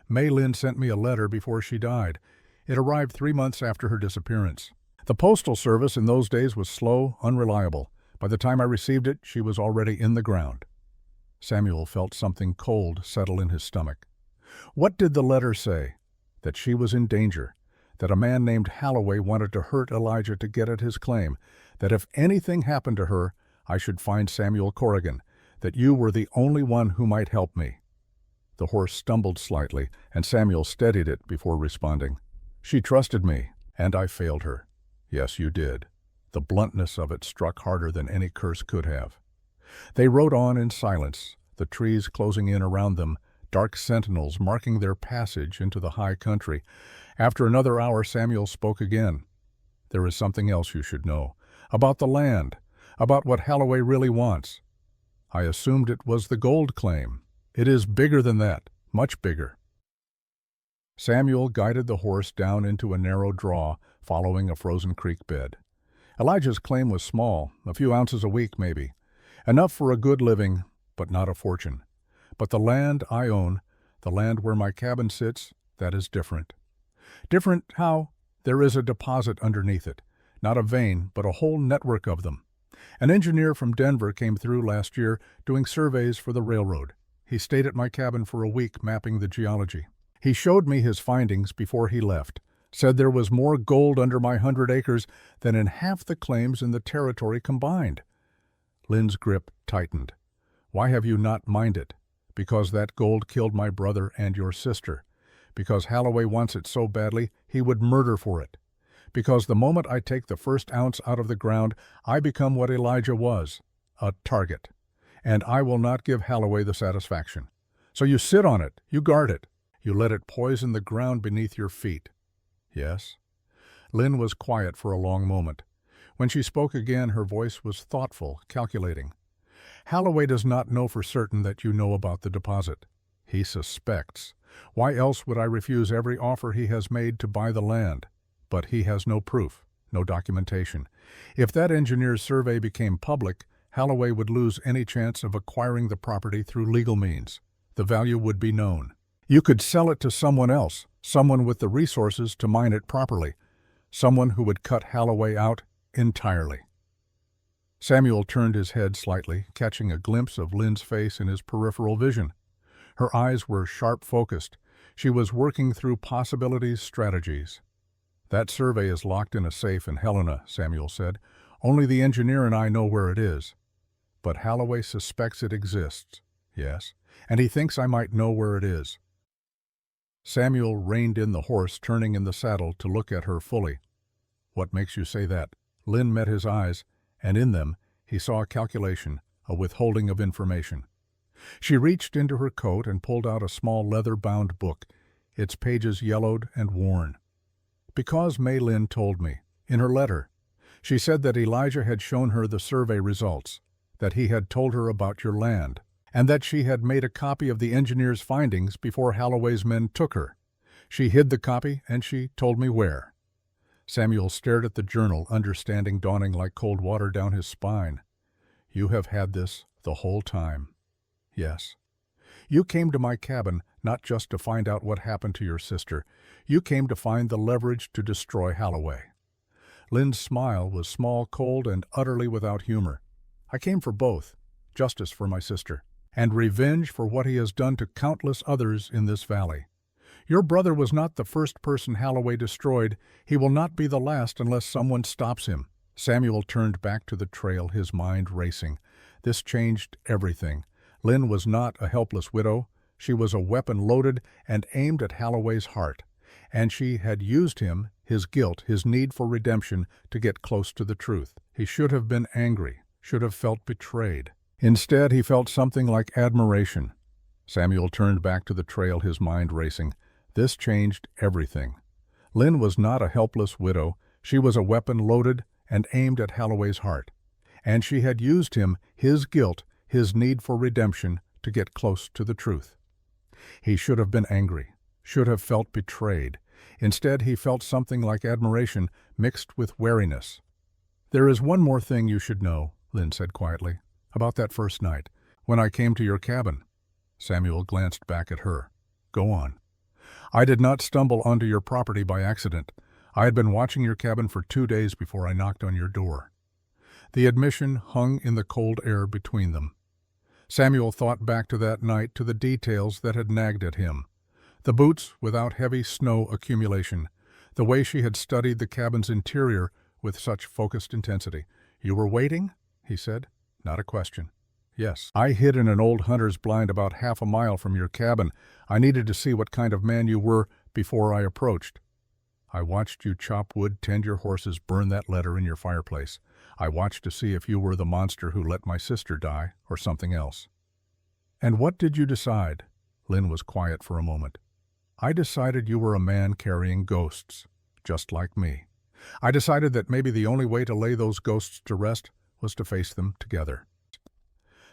May Lynn sent me a letter before she died. It arrived 3 months after her disappearance. The postal service in those days was slow, unreliable. By the time I received it, she was already in the ground." Samuel felt something cold settle in his stomach. What did the letter say? That she was in danger, that a man named Holloway wanted to hurt Elijah to get at his claim, that if anything happened to her, I should find Samuel Corrigan, that you were the only one who might help me. The horse stumbled slightly, and Samuel steadied it before responding. "She trusted me, and I failed her." "Yes, you did." The bluntness of it struck harder than any curse could have. They rode on in silence, the trees closing in around them, dark sentinels marking their passage into the high country. After another hour, Samuel spoke again. "There is something else you should know. About the land. About what Holloway really wants. I assumed it was the gold claim. It is bigger than that, much bigger." Samuel guided the horse down into a narrow draw, following a frozen creek bed. Elijah's claim was small, a few ounces a week maybe. Enough for a good living, but not a fortune. But the land I own, the land where my cabin sits, that is different. Different how? There is a deposit underneath it. Not a vein, but a whole network of them. An engineer from Denver came through last year doing surveys for the railroad. He stayed at my cabin for a week mapping the geology. He showed me his findings before he left, said there was more gold under my 100 acres than in half the claims in the territory combined. Lynn's grip tightened. "Why have you not mined it? Because that gold killed my brother and your sister. Because Holloway wants it so badly, he would murder for it. Because the moment I take the first ounce out of the ground, I become what Elijah was, a target. And I will not give Holloway the satisfaction. So you sit on it, you guard it. You let it poison the ground beneath your feet." "Yes." Lynn was quiet for a long moment. When she spoke again, her voice was thoughtful, calculating. "Holloway does not know for certain that you know about the deposit. He suspects. Why else would I refuse every offer he has made to buy the land? But he has no proof, no documentation. If that engineer's survey became public, Holloway would lose any chance of acquiring the property through legal means. The value would be known. You could sell it to someone else, someone with the resources to mine it properly, someone who would cut Holloway out entirely." Samuel turned his head slightly, catching a glimpse of Lynn's face in his peripheral vision. Her eyes were sharp-focused. She was working through possibilities, strategies. "That survey is locked in a safe in Helena," Samuel said. "Only the engineer and I know where it is. But Holloway suspects it exists." "Yes, and he thinks I might know where it is." Samuel reined in the horse, turning in the saddle to look at her fully. "What makes you say that?" Lynn met his eyes, and in them he saw a calculation, a withholding of information. She reached into her coat and pulled out a small leather-bound book, its pages yellowed and worn. "Because May Lynn told me, in her letter. She said that Elijah had shown her the survey results, that he had told her about your land, and that she had made a copy of the engineer's findings before Holloway's men took her. She hid the copy, and she told me where." Samuel stared at the journal, understanding dawning like cold water down his spine. "You have had this the whole time." "Yes. You came to my cabin not just to find out what happened to your sister. You came to find the leverage to destroy Holloway." Lynn's smile was small, cold, and utterly without humor. "I came for both. Justice for my sister, and revenge for what he has done to countless others in this valley. Your brother was not the first person Holloway destroyed. He will not be the last unless someone stops him." Samuel turned back to the trail, his mind racing. This changed everything. Lynn was not a helpless widow. She was a weapon loaded and aimed at Holloway's heart. And she had used him, his guilt, his need for redemption, to get close to the truth. He should have been angry, should have felt betrayed. Instead, he felt something like admiration. Samuel turned back to the trail, his mind racing. This changed everything. Lynn was not a helpless widow. She was a weapon loaded and aimed at Holloway's heart. And she had used him, his guilt, his need for redemption, to get close to the truth. He should have been angry, should have felt betrayed. Instead, he felt something like admiration mixed with wariness. "There is one more thing you should know," Lynn said quietly, "about that first night, when I came to your cabin." Samuel glanced back at her. "Go on." "I did not stumble onto your property by accident. I had been watching your cabin for 2 days before I knocked on your door." The admission hung in the cold air between them. Samuel thought back to that night, to the details that had nagged at him. The boots without heavy snow accumulation, the way she had studied the cabin's interior with such focused intensity. "You were waiting?" he said. "Not a question." "Yes. I hid in an old hunter's blind about half a mile from your cabin. I needed to see what kind of man you were before I approached. I watched you chop wood, tend your horses, burn that letter in your fireplace. I watched to see if you were the monster who let my sister die, or something else." "And what did you decide?" Lynn was quiet for a moment. "I decided you were a man carrying ghosts, just like me. I decided that maybe the only way to lay those ghosts to rest was to face them together."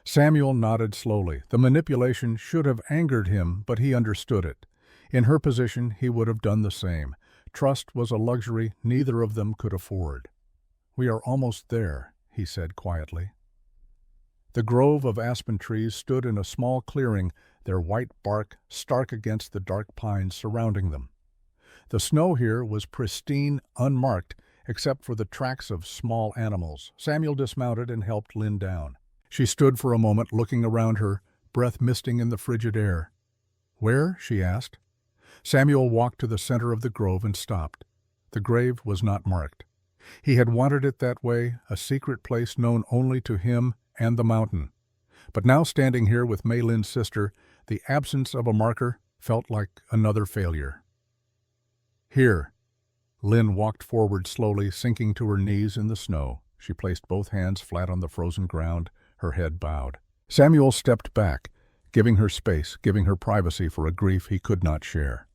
Samuel nodded slowly. The manipulation should have angered him, but he understood it. In her position, he would have done the same. Trust was a luxury neither of them could afford. "We are almost there," he said quietly. The grove of aspen trees stood in a small clearing, their white bark stark against the dark pines surrounding them. The snow here was pristine, unmarked, except for the tracks of small animals. Samuel dismounted and helped Lynn down. She stood for a moment looking around her, breath misting in the frigid air. "Where?" she asked. Samuel walked to the center of the grove and stopped. The grave was not marked. He had wanted it that way, a secret place known only to him and the mountain. But now, standing here with May Lynn's sister, the absence of a marker felt like another failure. "Here." Lynn walked forward slowly, sinking to her knees in the snow. She placed both hands flat on the frozen ground, her head bowed. Samuel stepped back, giving her space, giving her privacy for a grief he could not share.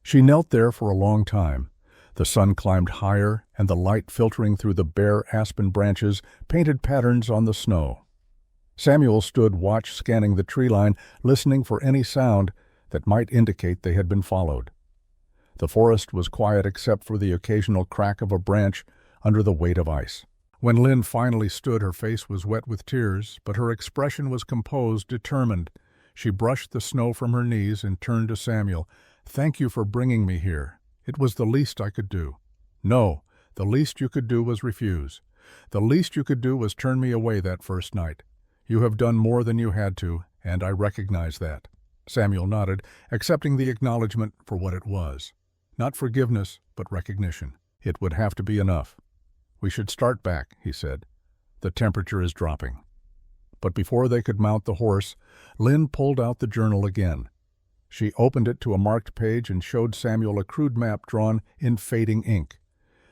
She knelt there for a long time. The sun climbed higher, and the light filtering through the bare aspen branches painted patterns on the snow. Samuel stood watch scanning the tree line, listening for any sound that might indicate they had been followed. The forest was quiet except for the occasional crack of a branch under the weight of ice. When Lynn finally stood, her face was wet with tears, but her expression was composed, determined. She brushed the snow from her knees and turned to Samuel. "Thank you for bringing me here. It was the least I could do." "No, the least you could do was refuse. The least you could do was turn me away that first night. You have done more than you had to, and I recognize that." Samuel nodded, accepting the acknowledgement for what it was. Not forgiveness, but recognition. It would have to be enough. "We should start back," he said. "The temperature is dropping." But before they could mount the horse, Lynn pulled out the journal again. She opened it to a marked page and showed Samuel a crude map drawn in fading ink.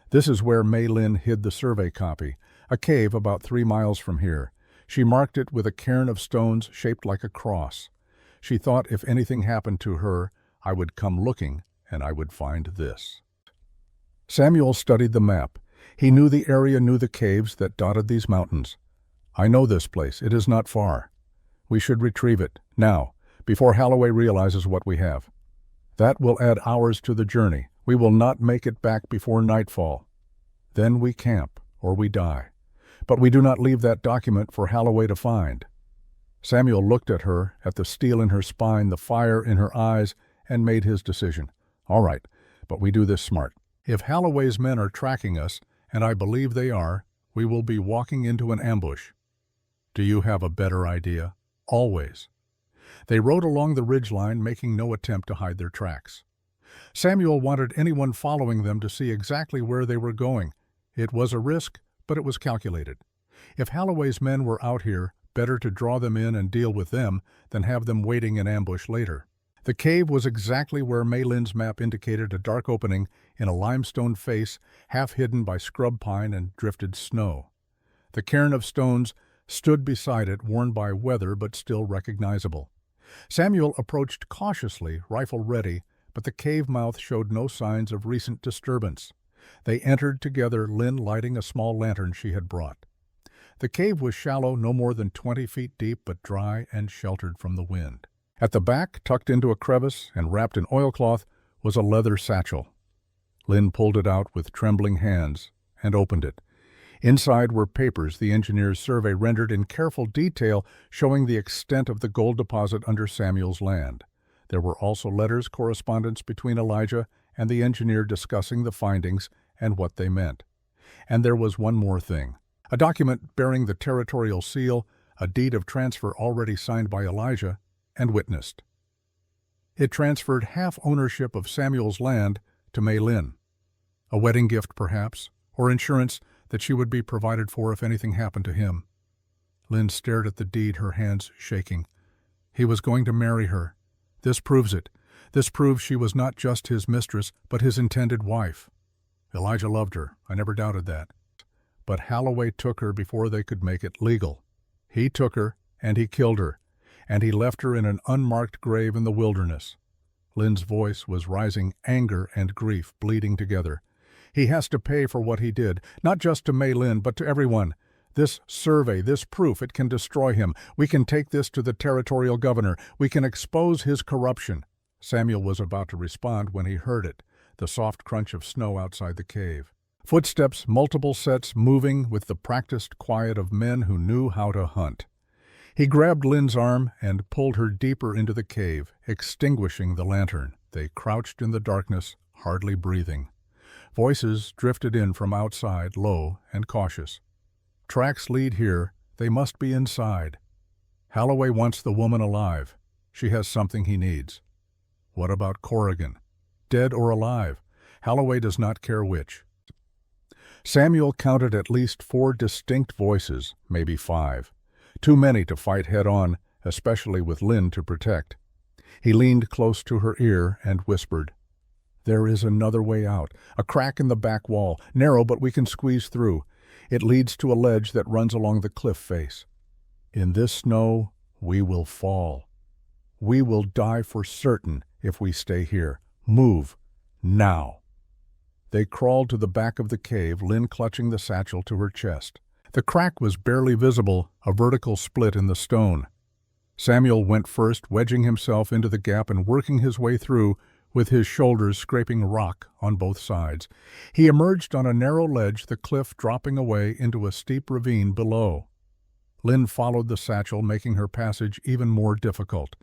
"This is where Mei Lin hid the survey copy, a cave about 3 miles from here. She marked it with a cairn of stones shaped like a cross. She thought if anything happened to her, I would come looking and I would find this." Samuel studied the map. He knew the area, knew the caves that dotted these mountains. "I know this place. It is not far. We should retrieve it, now, before Holloway realizes what we have. That will add hours to the journey. We will not make it back before nightfall. Then we camp, or we die. But we do not leave that document for Holloway to find." Samuel looked at her, at the steel in her spine, the fire in her eyes, and made his decision. "All right, but we do this smart. If Holloway's men are tracking us, and I believe they are, we will be walking into an ambush. Do you have a better idea?" "Always." They rode along the ridgeline, making no attempt to hide their tracks. Samuel wanted anyone following them to see exactly where they were going. It was a risk, but it was calculated. If Holloway's men were out here, better to draw them in and deal with them than have them waiting in ambush later. The cave was exactly where Mei Lin's map indicated, a dark opening in a limestone face, half hidden by scrub pine and drifted snow. The cairn of stones stood beside it, worn by weather but still recognizable. Samuel approached cautiously, rifle ready, but the cave mouth showed no signs of recent disturbance. They entered together, Lynn lighting a small lantern she had brought. The cave was shallow, no more than 20 feet deep, but dry and sheltered from the wind. At the back, tucked into a crevice and wrapped in oilcloth, was a leather satchel. Lynn pulled it out with trembling hands and opened it. Inside were papers the engineer's survey rendered in careful detail, showing the extent of the gold deposit under Samuel's land. There were also letters, correspondence between Elijah and the engineer discussing the findings and what they meant. And there was one more thing. A document bearing the territorial seal, a deed of transfer already signed by Elijah and witnessed. It transferred half ownership of Samuel's land to Mei Lin. A wedding gift, perhaps, or insurance that she would be provided for if anything happened to him. Lynn stared at the deed, her hands shaking. He was going to marry her. This proves it. This proves she was not just his mistress, but his intended wife. Elijah loved her. I never doubted that. But Holloway took her before they could make it legal. He took her, and he killed her, and he left her in an unmarked grave in the wilderness. Lynn's voice was rising, anger and grief bleeding together. He has to pay for what he did, not just to Mei Lin, but to everyone. This survey, this proof, it can destroy him. We can take this to the territorial governor. We can expose his corruption. Samuel was about to respond when he heard it, the soft crunch of snow outside the cave. Footsteps, multiple sets, moving with the practiced quiet of men who knew how to hunt. He grabbed Lynn's arm and pulled her deeper into the cave, extinguishing the lantern. They crouched in the darkness, hardly breathing. Voices drifted in from outside, low and cautious. Tracks lead here. They must be inside. Holloway wants the woman alive. She has something he needs. What about Corrigan? Dead or alive? Holloway does not care which. Samuel counted at least 4 distinct voices, maybe 5. Too many to fight head-on, especially with Lynn to protect. He leaned close to her ear and whispered, "There is another way out, a crack in the back wall, narrow but we can squeeze through. It leads to a ledge that runs along the cliff face. In this snow, we will fall. We will die for certain if we stay here. Move, now." They crawled to the back of the cave, Lynn clutching the satchel to her chest. The crack was barely visible, a vertical split in the stone. Samuel went first, wedging himself into the gap and working his way through, with his shoulders scraping rock on both sides. He emerged on a narrow ledge, the cliff dropping away into a steep ravine below. Lynn followed the satchel, making her passage even more difficult.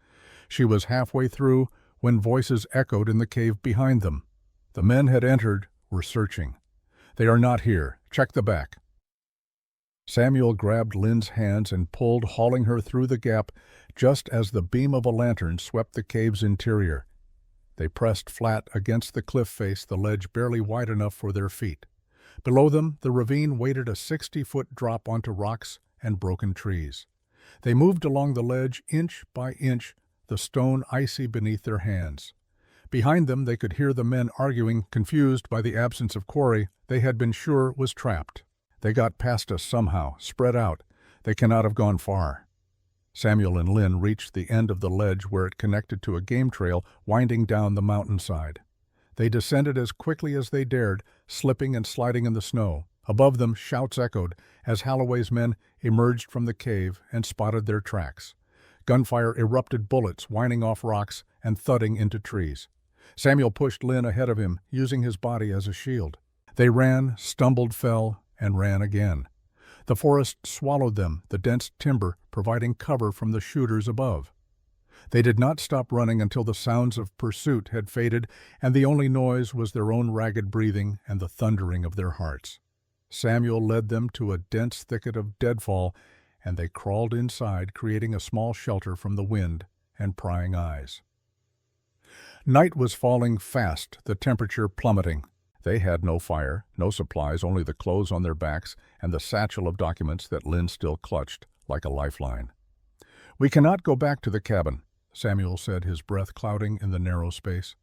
She was halfway through when voices echoed in the cave behind them. The men had entered, were searching. "They are not here. Check the back." Samuel grabbed Lynn's hands and pulled, hauling her through the gap just as the beam of a lantern swept the cave's interior. They pressed flat against the cliff face, the ledge barely wide enough for their feet. Below them, the ravine waited, a 60-foot drop onto rocks and broken trees. They moved along the ledge inch by inch, the stone icy beneath their hands. Behind them, they could hear the men arguing, confused by the absence of quarry they had been sure was trapped. They got past us somehow, spread out. They cannot have gone far. Samuel and Lynn reached the end of the ledge where it connected to a game trail winding down the mountainside. They descended as quickly as they dared, slipping and sliding in the snow. Above them, shouts echoed as Holloway's men emerged from the cave and spotted their tracks. Gunfire erupted, bullets whining off rocks and thudding into trees. Samuel pushed Lynn ahead of him, using his body as a shield. They ran, stumbled, fell, and ran again. The forest swallowed them, the dense timber providing cover from the shooters above. They did not stop running until the sounds of pursuit had faded, and the only noise was their own ragged breathing and the thundering of their hearts. Samuel led them to a dense thicket of deadfall, and they crawled inside, creating a small shelter from the wind and prying eyes. Night was falling fast, the temperature plummeting. They had no fire, no supplies, only the clothes on their backs and the satchel of documents that Lynn still clutched like a lifeline. "We cannot go back to the cabin," Samuel said, his breath clouding in the narrow space.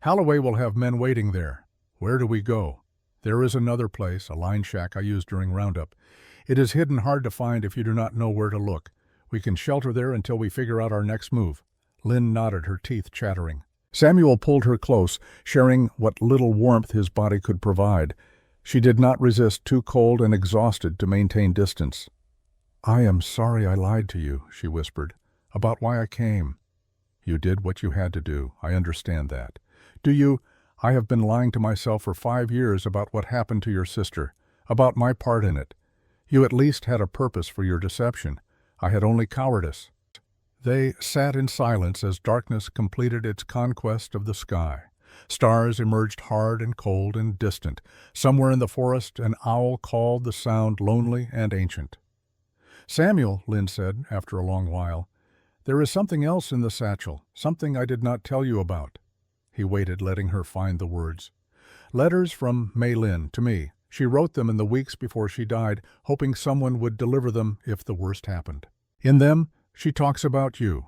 "Holloway will have men waiting there. Where do we go? There is another place, a line shack I used during Roundup. It is hidden, hard to find if you do not know where to look. We can shelter there until we figure out our next move." Lynn nodded, her teeth chattering. Samuel pulled her close, sharing what little warmth his body could provide. She did not resist, too cold and exhausted to maintain distance. "I am sorry I lied to you," she whispered, "about why I came." "You did what you had to do. I understand that. Do you? I have been lying to myself for 5 years about what happened to your sister, about my part in it. You at least had a purpose for your deception. I had only cowardice." They sat in silence as darkness completed its conquest of the sky. Stars emerged hard and cold and distant. Somewhere in the forest an owl called, the sound lonely and ancient. "Samuel," Lynn said after a long while, "there is something else in the satchel, something I did not tell you about." He waited, letting her find the words. "Letters from May Lynn to me. She wrote them in the weeks before she died, hoping someone would deliver them if the worst happened. In them, she talks about you."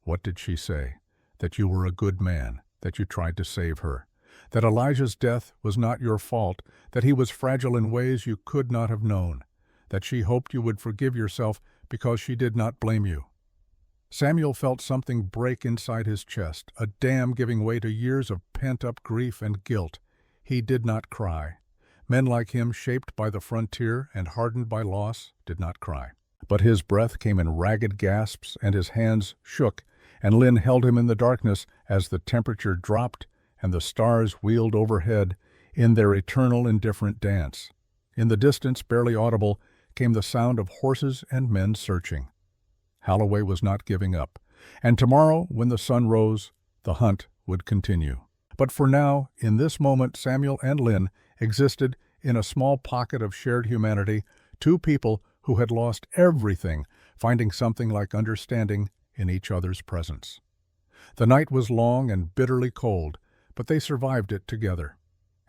"What did she say?" "That you were a good man, that you tried to save her, that Elijah's death was not your fault, that he was fragile in ways you could not have known, that she hoped you would forgive yourself because she did not blame you." Samuel felt something break inside his chest, a dam giving way to years of pent-up grief and guilt. He did not cry. Men like him, shaped by the frontier and hardened by loss, did not cry. But his breath came in ragged gasps and his hands shook, and Lynn held him in the darkness as the temperature dropped and the stars wheeled overhead in their eternal indifferent dance. In the distance, barely audible, came the sound of horses and men searching. Holloway was not giving up, and tomorrow, when the sun rose, the hunt would continue. But for now, in this moment, Samuel and Lynn existed in a small pocket of shared humanity, two people who had lost everything, finding something like understanding in each other's presence. The night was long and bitterly cold, but they survived it together.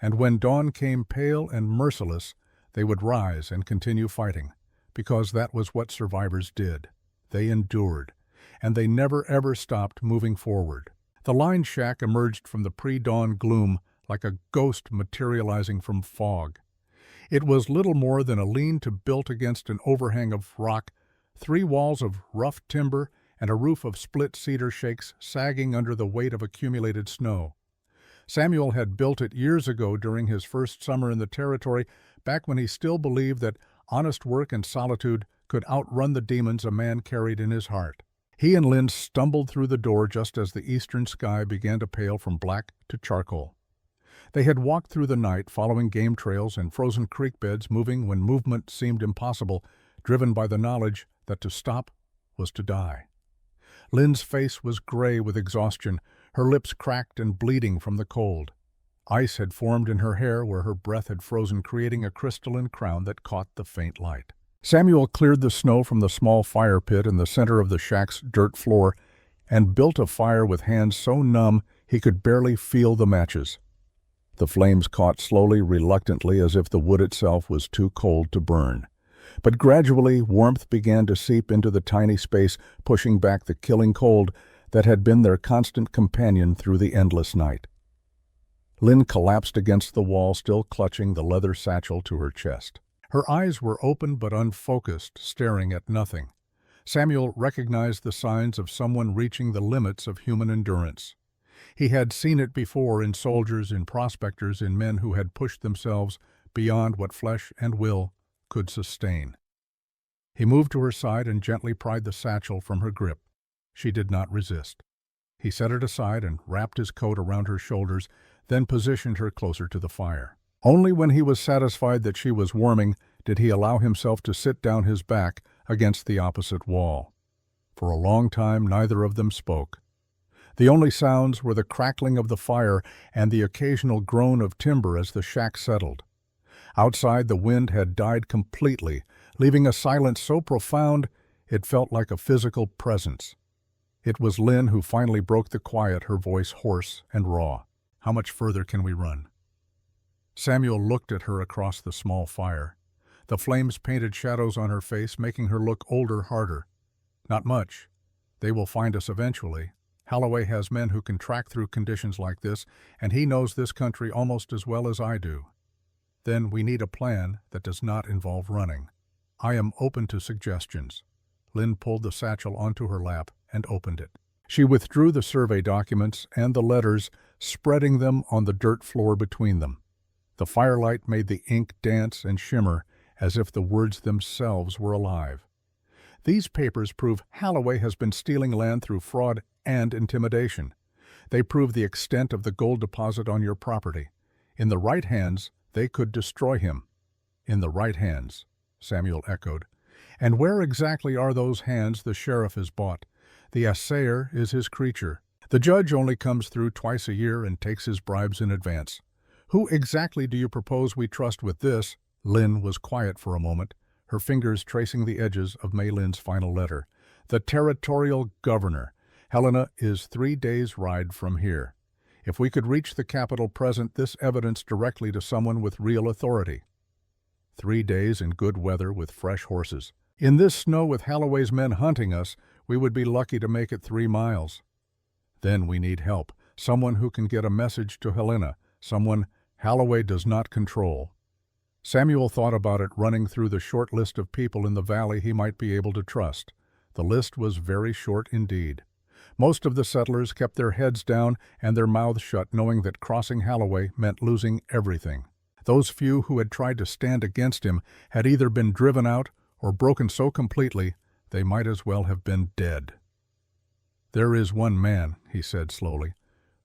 And when dawn came pale and merciless, they would rise and continue fighting, because that was what survivors did. They endured, and they never ever stopped moving forward. The line shack emerged from the pre-dawn gloom like a ghost materializing from fog. It was little more than a lean-to built against an overhang of rock, 3 walls of rough timber and a roof of split cedar shakes sagging under the weight of accumulated snow. Samuel had built it years ago during his first summer in the territory, back when he still believed that honest work and solitude could outrun the demons a man carried in his heart. He and Lynn stumbled through the door just as the eastern sky began to pale from black to charcoal. They had walked through the night, following game trails and frozen creek beds, moving when movement seemed impossible, driven by the knowledge that to stop was to die. Lynn's face was gray with exhaustion, her lips cracked and bleeding from the cold. Ice had formed in her hair where her breath had frozen, creating a crystalline crown that caught the faint light. Samuel cleared the snow from the small fire pit in the center of the shack's dirt floor and built a fire with hands so numb he could barely feel the matches. The flames caught slowly, reluctantly, as if the wood itself was too cold to burn. But gradually, warmth began to seep into the tiny space, pushing back the killing cold that had been their constant companion through the endless night. Lynn collapsed against the wall, still clutching the leather satchel to her chest. Her eyes were open but unfocused, staring at nothing. Samuel recognized the signs of someone reaching the limits of human endurance. He had seen it before in soldiers, in prospectors, in men who had pushed themselves beyond what flesh and will could sustain. He moved to her side and gently pried the satchel from her grip. She did not resist. He set it aside and wrapped his coat around her shoulders, then positioned her closer to the fire. Only when he was satisfied that she was warming did he allow himself to sit down his back against the opposite wall. For a long time, neither of them spoke. The only sounds were the crackling of the fire and the occasional groan of timber as the shack settled. Outside, the wind had died completely, leaving a silence so profound it felt like a physical presence. It was Lynn who finally broke the quiet, her voice hoarse and raw. "How much further can we run?" Samuel looked at her across the small fire. The flames painted shadows on her face, making her look older, harder. "Not much. They will find us eventually. Holloway has men who can track through conditions like this, and he knows this country almost as well as I do. Then we need a plan that does not involve running. I am open to suggestions." Lynn pulled the satchel onto her lap and opened it. She withdrew the survey documents and the letters, spreading them on the dirt floor between them. The firelight made the ink dance and shimmer as if the words themselves were alive. "These papers prove Holloway has been stealing land through fraud and intimidation. They prove the extent of the gold deposit on your property. In the right hands, they could destroy him." "In the right hands," Samuel echoed. "And where exactly are those hands the sheriff has bought? The assayer is his creature. The judge only comes through twice a year and takes his bribes in advance. Who exactly do you propose we trust with this?" Lynn was quiet for a moment, her fingers tracing the edges of Maylin's final letter. "The territorial governor. Helena is 3 days' ride from here. If we could reach the capital, present this evidence directly to someone with real authority. 3 days in good weather with fresh horses. In this snow with Holloway's men hunting us, we would be lucky to make it 3 miles. Then we need help, someone who can get a message to Helena, someone Holloway does not control." Samuel thought about it, running through the short list of people in the valley he might be able to trust. The list was very short indeed. Most of the settlers kept their heads down and their mouths shut, knowing that crossing Holloway meant losing everything. Those few who had tried to stand against him had either been driven out or broken so completely they might as well have been dead. "There is one man," he said slowly.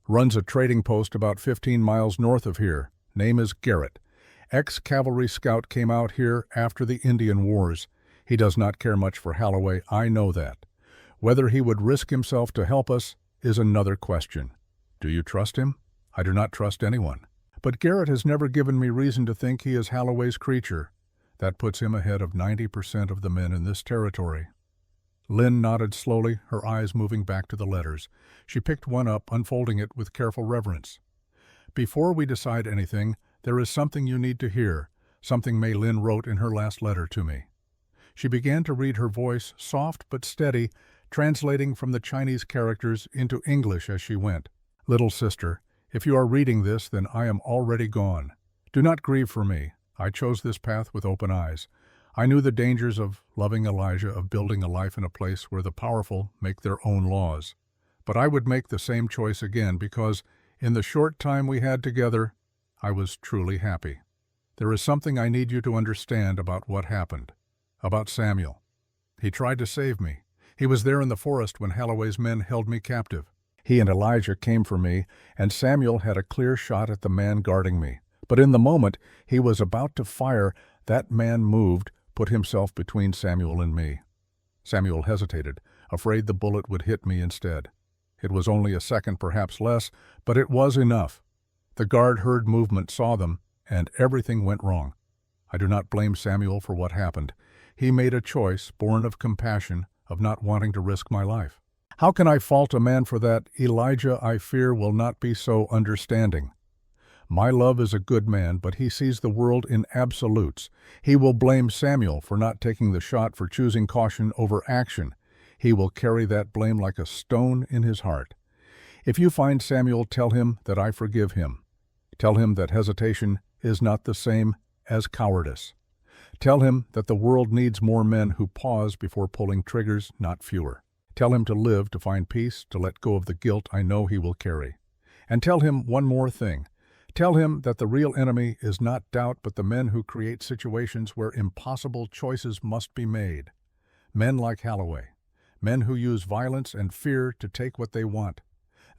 "Runs a trading post about 15 miles north of here. Name is Garrett. Ex-cavalry scout, came out here after the Indian Wars. He does not care much for Holloway, I know that. Whether he would risk himself to help us is another question. Do you trust him?" "I do not trust anyone. But Garrett has never given me reason to think he is Holloway's creature. That puts him ahead of 90% of the men in this territory." Lynn nodded slowly, her eyes moving back to the letters. She picked one up, unfolding it with careful reverence. "Before we decide anything, there is something you need to hear, something May Lynn wrote in her last letter to me." She began to read, her voice soft but steady, translating from the Chinese characters into English as she went. "Little sister, if you are reading this, then I am already gone. Do not grieve for me. I chose this path with open eyes. I knew the dangers of loving Elijah, of building a life in a place where the powerful make their own laws. But I would make the same choice again because, in the short time we had together, I was truly happy. There is something I need you to understand about what happened. About Samuel. He tried to save me. He was there in the forest when Holloway's men held me captive. He and Elijah came for me, and Samuel had a clear shot at the man guarding me. But in the moment he was about to fire, that man moved, put himself between Samuel and me." Samuel hesitated, afraid the bullet would hit me instead. It was only a second, perhaps less, but it was enough. The guard heard movement, saw them, and everything went wrong. I do not blame Samuel for what happened. He made a choice, born of compassion, of not wanting to risk my life. How can I fault a man for that? Elijah, I fear, will not be so understanding. My love is a good man, but he sees the world in absolutes. He will blame Samuel for not taking the shot, for choosing caution over action. He will carry that blame like a stone in his heart. If you find Samuel, tell him that I forgive him. Tell him that hesitation is not the same as cowardice. Tell him that the world needs more men who pause before pulling triggers, not fewer. Tell him to live, to find peace, to let go of the guilt I know he will carry. And tell him one more thing. Tell him that the real enemy is not doubt, but the men who create situations where impossible choices must be made. Men like Holloway. Men who use violence and fear to take what they want.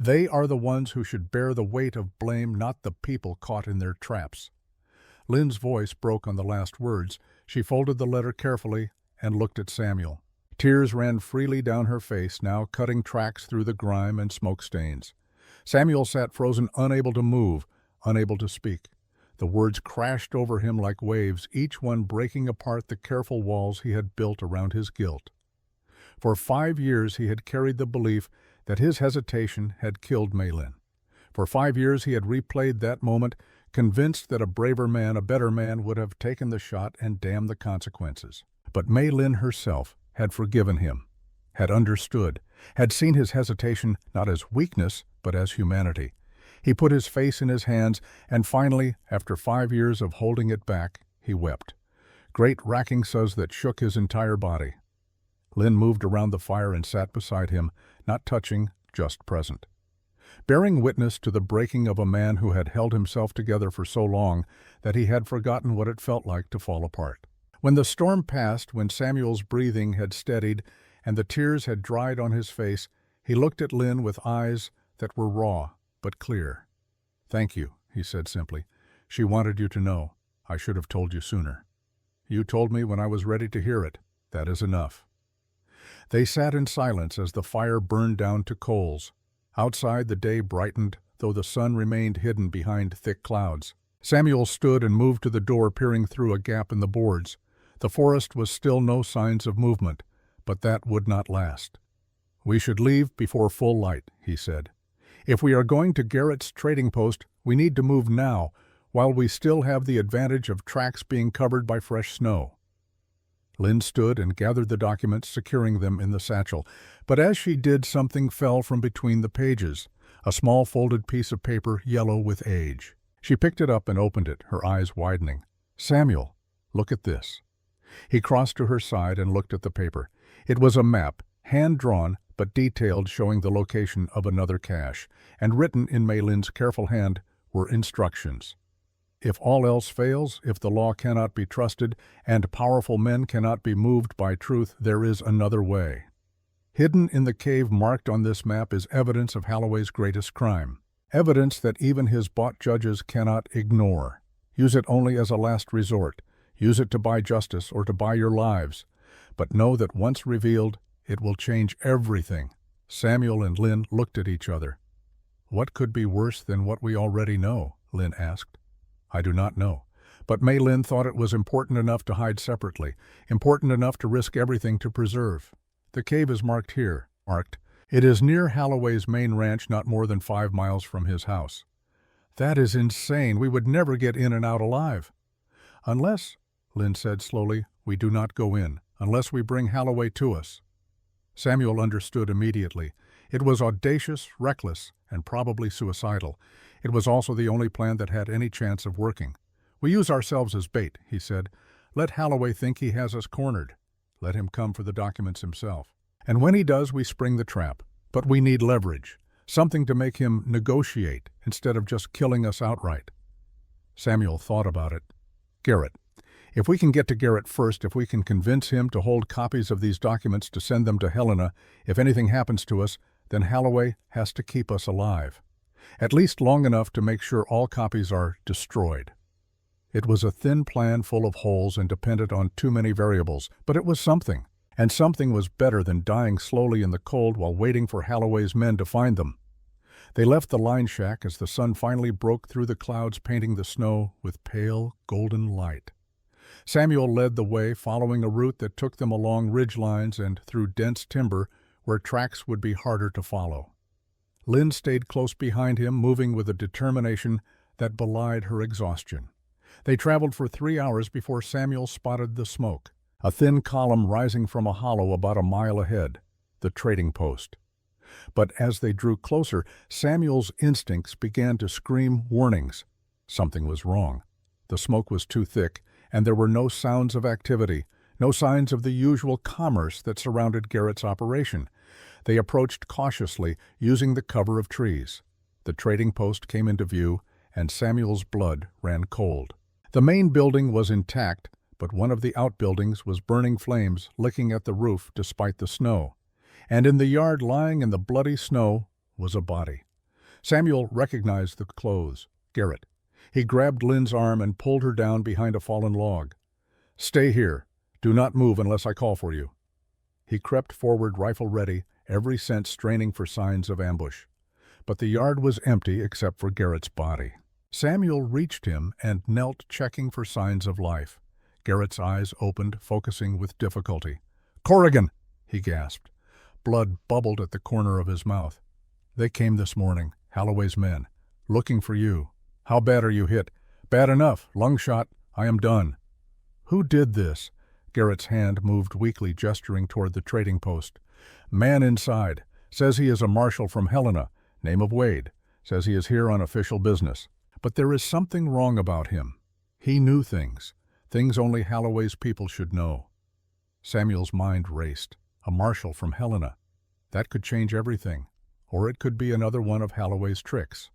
They are the ones who should bear the weight of blame, not the people caught in their traps. Lynn's voice broke on the last words. She folded the letter carefully and looked at Samuel. Tears ran freely down her face, now cutting tracks through the grime and smoke stains. Samuel sat frozen, unable to move, unable to speak. The words crashed over him like waves, each one breaking apart the careful walls he had built around his guilt. For 5 years he had carried the belief that his hesitation had killed Maylin. For 5 years he had replayed that moment, convinced that a braver man, a better man, would have taken the shot and damned the consequences. But Maylin herself had forgiven him, had understood, had seen his hesitation not as weakness, but as humanity. He put his face in his hands, and finally, after 5 years of holding it back, he wept. Great racking sobs that shook his entire body. Lynn moved around the fire and sat beside him, not touching, just present. Bearing witness to the breaking of a man who had held himself together for so long that he had forgotten what it felt like to fall apart. When the storm passed, when Samuel's breathing had steadied and the tears had dried on his face, he looked at Lynn with eyes that were raw but clear. "Thank you," he said simply. "She wanted you to know. I should have told you sooner. You told me when I was ready to hear it. That is enough." They sat in silence as the fire burned down to coals. Outside the day brightened, though the sun remained hidden behind thick clouds. Samuel stood and moved to the door, peering through a gap in the boards. The forest was still no signs of movement, but that would not last. "We should leave before full light," he said. "If we are going to Garrett's trading post, we need to move now, while we still have the advantage of tracks being covered by fresh snow." Lynn stood and gathered the documents, securing them in the satchel. But as she did, something fell from between the pages, a small folded piece of paper yellow with age. She picked it up and opened it, her eyes widening. "Samuel, look at this." He crossed to her side and looked at the paper. It was a map, hand-drawn but detailed, showing the location of another cache, and written in Maylin's careful hand were instructions. If all else fails, if the law cannot be trusted, and powerful men cannot be moved by truth, there is another way. Hidden in the cave marked on this map is evidence of Holloway's greatest crime. Evidence that even his bought judges cannot ignore. Use it only as a last resort. Use it to buy justice or to buy your lives. But know that once revealed, it will change everything. Samuel and Lynn looked at each other. "What could be worse than what we already know?" Lynn asked. "I do not know. But Maylin thought it was important enough to hide separately, important enough to risk everything to preserve. The cave is marked here, marked. It is near Holloway's main ranch, not more than 5 miles from his house." "That is insane. We would never get in and out alive." "Unless," Lynn said slowly, "we do not go in, unless we bring Holloway to us." Samuel understood immediately. It was audacious, reckless, and probably suicidal. It was also the only plan that had any chance of working. "We use ourselves as bait," he said. "Let Holloway think he has us cornered. Let him come for the documents himself. And when he does, we spring the trap. But we need leverage, something to make him negotiate instead of just killing us outright." Samuel thought about it. "Garrett. If we can get to Garrett first, if we can convince him to hold copies of these documents to send them to Helena, if anything happens to us, then Holloway has to keep us alive. At least long enough to make sure all copies are destroyed." It was a thin plan full of holes and dependent on too many variables, but it was something. And something was better than dying slowly in the cold while waiting for Holloway's men to find them. They left the line shack as the sun finally broke through the clouds, painting the snow with pale, golden light. Samuel led the way, following a route that took them along ridgelines and through dense timber where tracks would be harder to follow. Lynn stayed close behind him, moving with a determination that belied her exhaustion. They traveled for 3 hours before Samuel spotted the smoke, a thin column rising from a hollow about a mile ahead, the trading post. But as they drew closer, Samuel's instincts began to scream warnings. Something was wrong. The smoke was too thick, and there were no sounds of activity, no signs of the usual commerce that surrounded Garrett's operation. They approached cautiously, using the cover of trees. The trading post came into view, and Samuel's blood ran cold. The main building was intact, but one of the outbuildings was burning flames, licking at the roof despite the snow. And in the yard, lying in the bloody snow, was a body. Samuel recognized the clothes. Garrett. He grabbed Lynn's arm and pulled her down behind a fallen log. "Stay here. Do not move unless I call for you." He crept forward, rifle ready, every sense straining for signs of ambush. But the yard was empty except for Garrett's body. Samuel reached him and knelt, checking for signs of life. Garrett's eyes opened, focusing with difficulty. "Corrigan!" he gasped. Blood bubbled at the corner of his mouth. "They came this morning, Holloway's men, looking for you. How bad are you hit?" "Bad enough. Lung shot. I am done." "Who did this?" Garrett's hand moved weakly, gesturing toward the trading post. "Man inside. Says he is a marshal from Helena. Name of Wade. Says he is here on official business. But there is something wrong about him. He knew things only Holloway's people should know." Samuel's mind raced. A marshal from Helena. That could change everything. Or it could be another one of Holloway's tricks.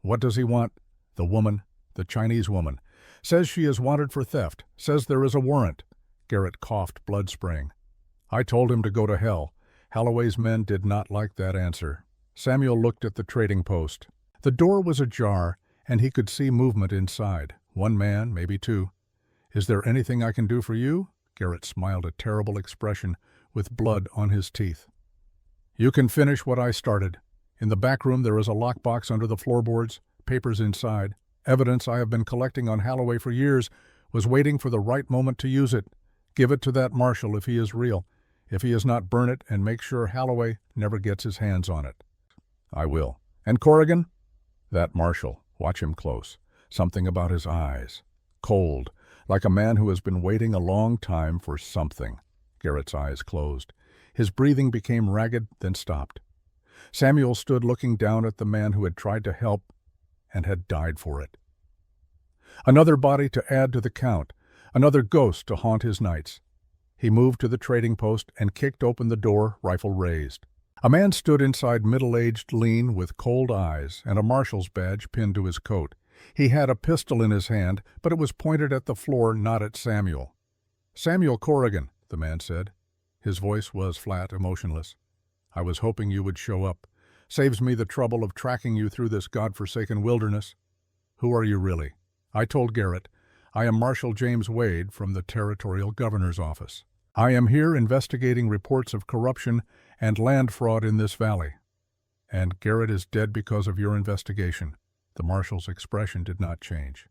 "What does he want?" "The woman, the Chinese woman. Says she is wanted for theft. Says there is a warrant." Garrett coughed, blood spraying. "I told him to go to hell." Holloway's men did not like that answer. Samuel looked at the trading post. The door was ajar, and he could see movement inside. One man, maybe two. "Is there anything I can do for you?" Garrett smiled, a terrible expression, with blood on his teeth. "You can finish what I started. In the back room there is a lockbox under the floorboards, papers inside. Evidence I have been collecting on Holloway for years, was waiting for the right moment to use it. Give it to that marshal if he is real. If he is not, burn it and make sure Holloway never gets his hands on it." "I will." "And Corrigan?" "That marshal. Watch him close. Something about his eyes. Cold, like a man who has been waiting a long time for something." Garrett's eyes closed. His breathing became ragged, then stopped. Samuel stood looking down at the man who had tried to help and had died for it. Another body to add to the count, another ghost to haunt his nights. He moved to the trading post and kicked open the door, rifle raised. A man stood inside, middle-aged, lean, with cold eyes, and a marshal's badge pinned to his coat. He had a pistol in his hand, but it was pointed at the floor, not at Samuel. "Samuel Corrigan," the man said. His voice was flat, emotionless. "I was hoping you would show up. Saves me the trouble of tracking you through this godforsaken wilderness." "Who are you really?" I told Garrett. "I am Marshal James Wade from the Territorial Governor's Office. I am here investigating reports of corruption and land fraud in this valley." "And Garrett is dead because of your investigation." The marshal's expression did not change.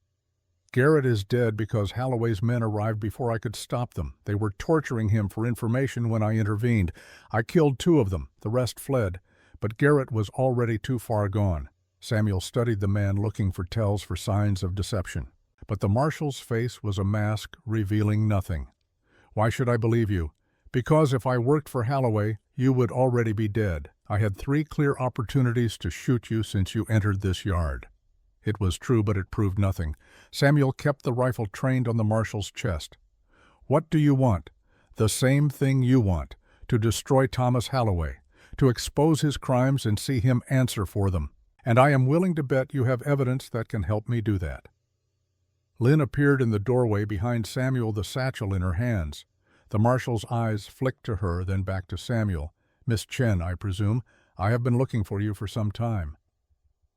"Garrett is dead because Holloway's men arrived before I could stop them. They were torturing him for information when I intervened. I killed 2 of them. The rest fled. But Garrett was already too far gone." Samuel studied the man, looking for tells for signs of deception. But the marshal's face was a mask revealing nothing. "Why should I believe you?" "Because if I worked for Holloway, you would already be dead. I had 3 clear opportunities to shoot you since you entered this yard." It was true, but it proved nothing. Samuel kept the rifle trained on the marshal's chest. "What do you want?" "The same thing you want, to destroy Thomas Holloway, to expose his crimes and see him answer for them. And I am willing to bet you have evidence that can help me do that." Lynn appeared in the doorway behind Samuel, the satchel in her hands. The marshal's eyes flicked to her, then back to Samuel. "Miss Chen, I presume. I have been looking for you for some time."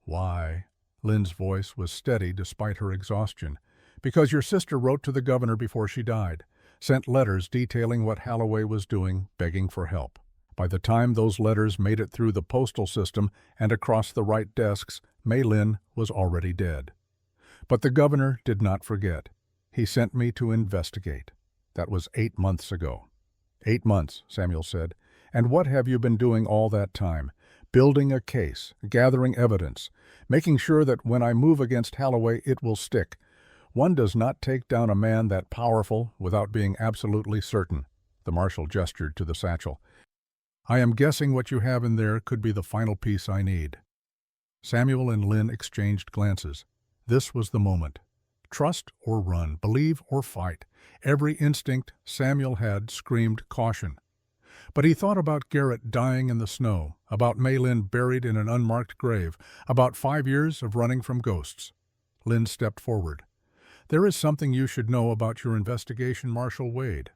"Why?" Lynn's voice was steady despite her exhaustion. "Because your sister wrote to the governor before she died, sent letters detailing what Holloway was doing, begging for help. By the time those letters made it through the postal system and across the right desks, May Lynn was already dead. But the governor did not forget. He sent me to investigate. That was 8 months ago. 8 months, Samuel said. And what have you been doing all that time? Building a case, gathering evidence, making sure that when I move against Holloway it will stick. One does not take down a man that powerful without being absolutely certain. The marshal gestured to the satchel. I am guessing what you have in there could be the final piece I need. Samuel and Lynn exchanged glances. This was the moment. Trust or run, believe or fight. Every instinct Samuel had screamed caution. But he thought about Garrett dying in the snow, about Maylin buried in an unmarked grave, about 5 years of running from ghosts. Lynn stepped forward. There is something you should know about your investigation, Marshal Wade,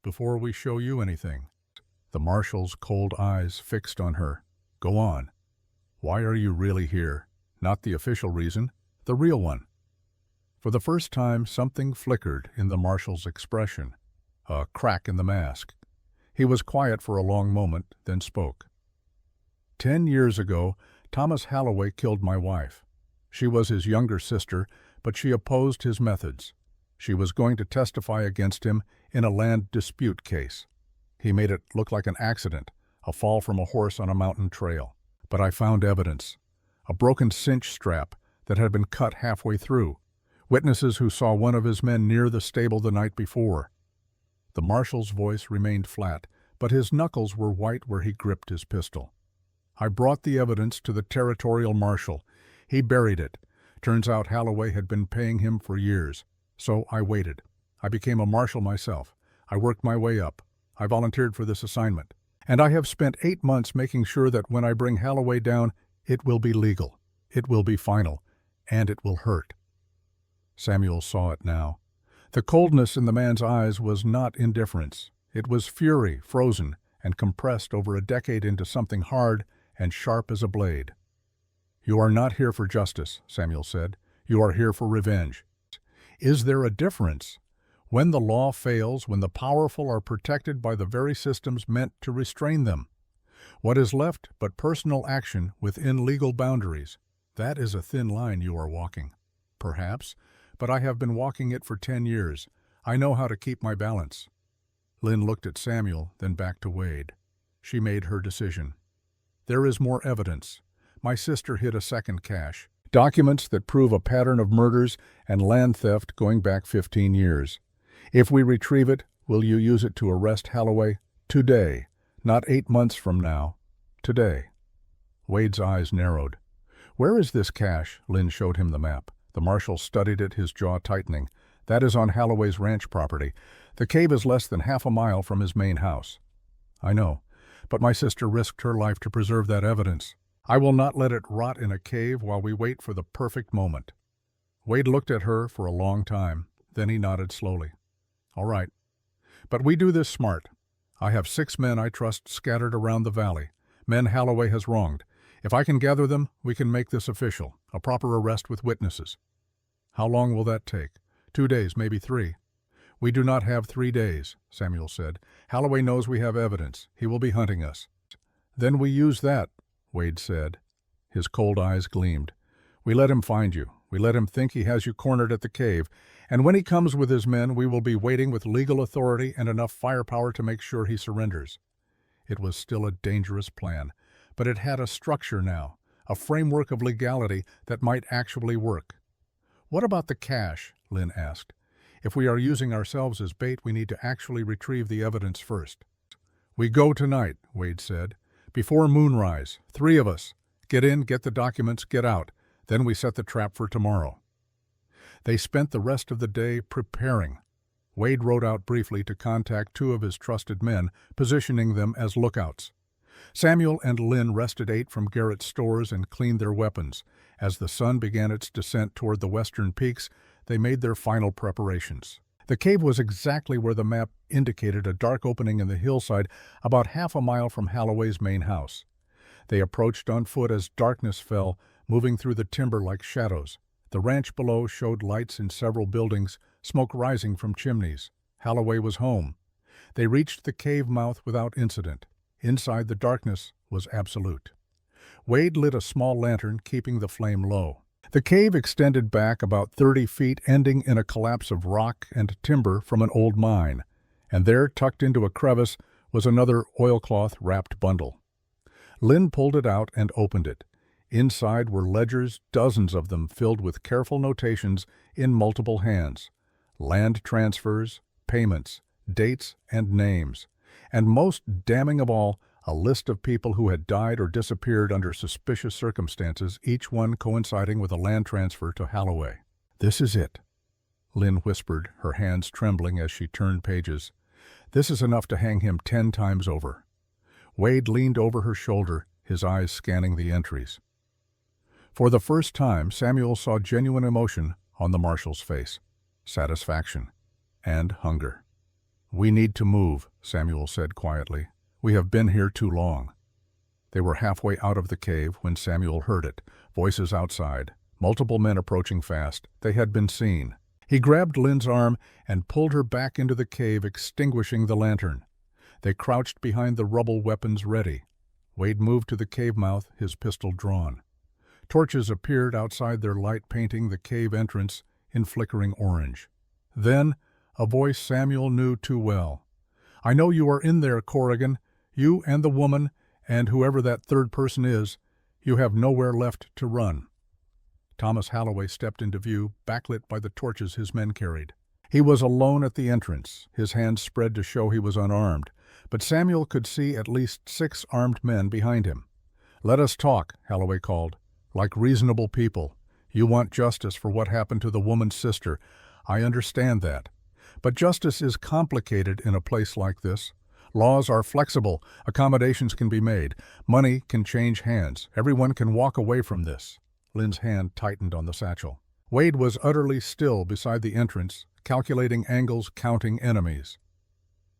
before we show you anything. The marshal's cold eyes fixed on her. Go on. Why are you really here? Not the official reason, the real one. For the first time, something flickered in the marshal's expression, a crack in the mask. He was quiet for a long moment, then spoke. 10 years ago, Thomas Holloway killed my wife. She was his younger sister, but she opposed his methods. She was going to testify against him in a land dispute case. He made it look like an accident, a fall from a horse on a mountain trail. But I found evidence. A broken cinch strap that had been cut halfway through. Witnesses who saw one of his men near the stable the night before. The marshal's voice remained flat, but his knuckles were white where he gripped his pistol. I brought the evidence to the territorial marshal. He buried it. Turns out Holloway had been paying him for years. So I waited. I became a marshal myself. I worked my way up. I volunteered for this assignment. And I have spent 8 months making sure that when I bring Holloway down, it will be legal. It will be final. And it will hurt. Samuel saw it now. The coldness in the man's eyes was not indifference. It was fury, frozen, and compressed over a decade into something hard and sharp as a blade. You are not here for justice, Samuel said. You are here for revenge. Is there a difference? When the law fails, when the powerful are protected by the very systems meant to restrain them. What is left but personal action within legal boundaries? That is a thin line you are walking. Perhaps, but I have been walking it for 10 years. I know how to keep my balance. Lynn looked at Samuel, then back to Wade. She made her decision. There is more evidence. My sister hid a second cache. Documents that prove a pattern of murders and land theft going back 15 years. If we retrieve it, will you use it to arrest Holloway? Today, not 8 months from now. Today. Wade's eyes narrowed. Where is this cache? Lynn showed him the map. The marshal studied it, his jaw tightening. That is on Holloway's ranch property. The cave is less than half a mile from his main house. I know, but my sister risked her life to preserve that evidence. I will not let it rot in a cave while we wait for the perfect moment. Wade looked at her for a long time. Then he nodded slowly. All right. But we do this smart. I have 6 men I trust scattered around the valley. Men Holloway has wronged. If I can gather them, we can make this official. A proper arrest with witnesses. How long will that take? 2 days, maybe 3. We do not have 3 days, Samuel said. Holloway knows we have evidence. He will be hunting us. Then we use that, Wade said. His cold eyes gleamed. We let him find you. We let him think he has you cornered at the cave. And when he comes with his men, we will be waiting with legal authority and enough firepower to make sure he surrenders. It was still a dangerous plan, but it had a structure now, a framework of legality that might actually work. What about the cache? Lynn asked. If we are using ourselves as bait, we need to actually retrieve the evidence first. We go tonight, Wade said. Before moonrise, 3 of us. Get in, get the documents, get out. Then we set the trap for tomorrow. They spent the rest of the day preparing. Wade rode out briefly to contact 2 of his trusted men, positioning them as lookouts. Samuel and Lynn rested, ate from Garrett's stores, and cleaned their weapons. As the sun began its descent toward the western peaks, they made their final preparations. The cave was exactly where the map indicated, a dark opening in the hillside about half a mile from Holloway's main house. They approached on foot as darkness fell, moving through the timber like shadows. The ranch below showed lights in several buildings, smoke rising from chimneys. Holloway was home. They reached the cave mouth without incident. Inside, the darkness was absolute. Wade lit a small lantern, keeping the flame low. The cave extended back about 30 feet, ending in a collapse of rock and timber from an old mine, and there, tucked into a crevice, was another oilcloth-wrapped bundle. Lynn pulled it out and opened it. Inside were ledgers, dozens of them filled with careful notations in multiple hands. Land transfers, payments, dates, and names. And most damning of all, a list of people who had died or disappeared under suspicious circumstances, each one coinciding with a land transfer to Holloway. "This is it," Lynn whispered, her hands trembling as she turned pages. "This is enough to hang him 10 times over." Wade leaned over her shoulder, his eyes scanning the entries. For the first time, Samuel saw genuine emotion on the marshal's face. Satisfaction and hunger. "We need to move," Samuel said quietly. "We have been here too long." They were halfway out of the cave when Samuel heard it. Voices outside. Multiple men approaching fast. They had been seen. He grabbed Lynn's arm and pulled her back into the cave, extinguishing the lantern. They crouched behind the rubble, weapons ready. Wade moved to the cave mouth, his pistol drawn. Torches appeared outside their light, painting the cave entrance in flickering orange. Then, a voice Samuel knew too well. "I know you are in there, Corrigan. You and the woman, and whoever that third person is. You have nowhere left to run." Thomas Holloway stepped into view, backlit by the torches his men carried. He was alone at the entrance, his hands spread to show he was unarmed, but Samuel could see at least 6 armed men behind him. "Let us talk," Holloway called. "Like reasonable people. You want justice for what happened to the woman's sister. I understand that. But justice is complicated in a place like this. Laws are flexible. Accommodations can be made. Money can change hands. Everyone can walk away from this." Lynn's hand tightened on the satchel. Wade was utterly still beside the entrance, calculating angles, counting enemies.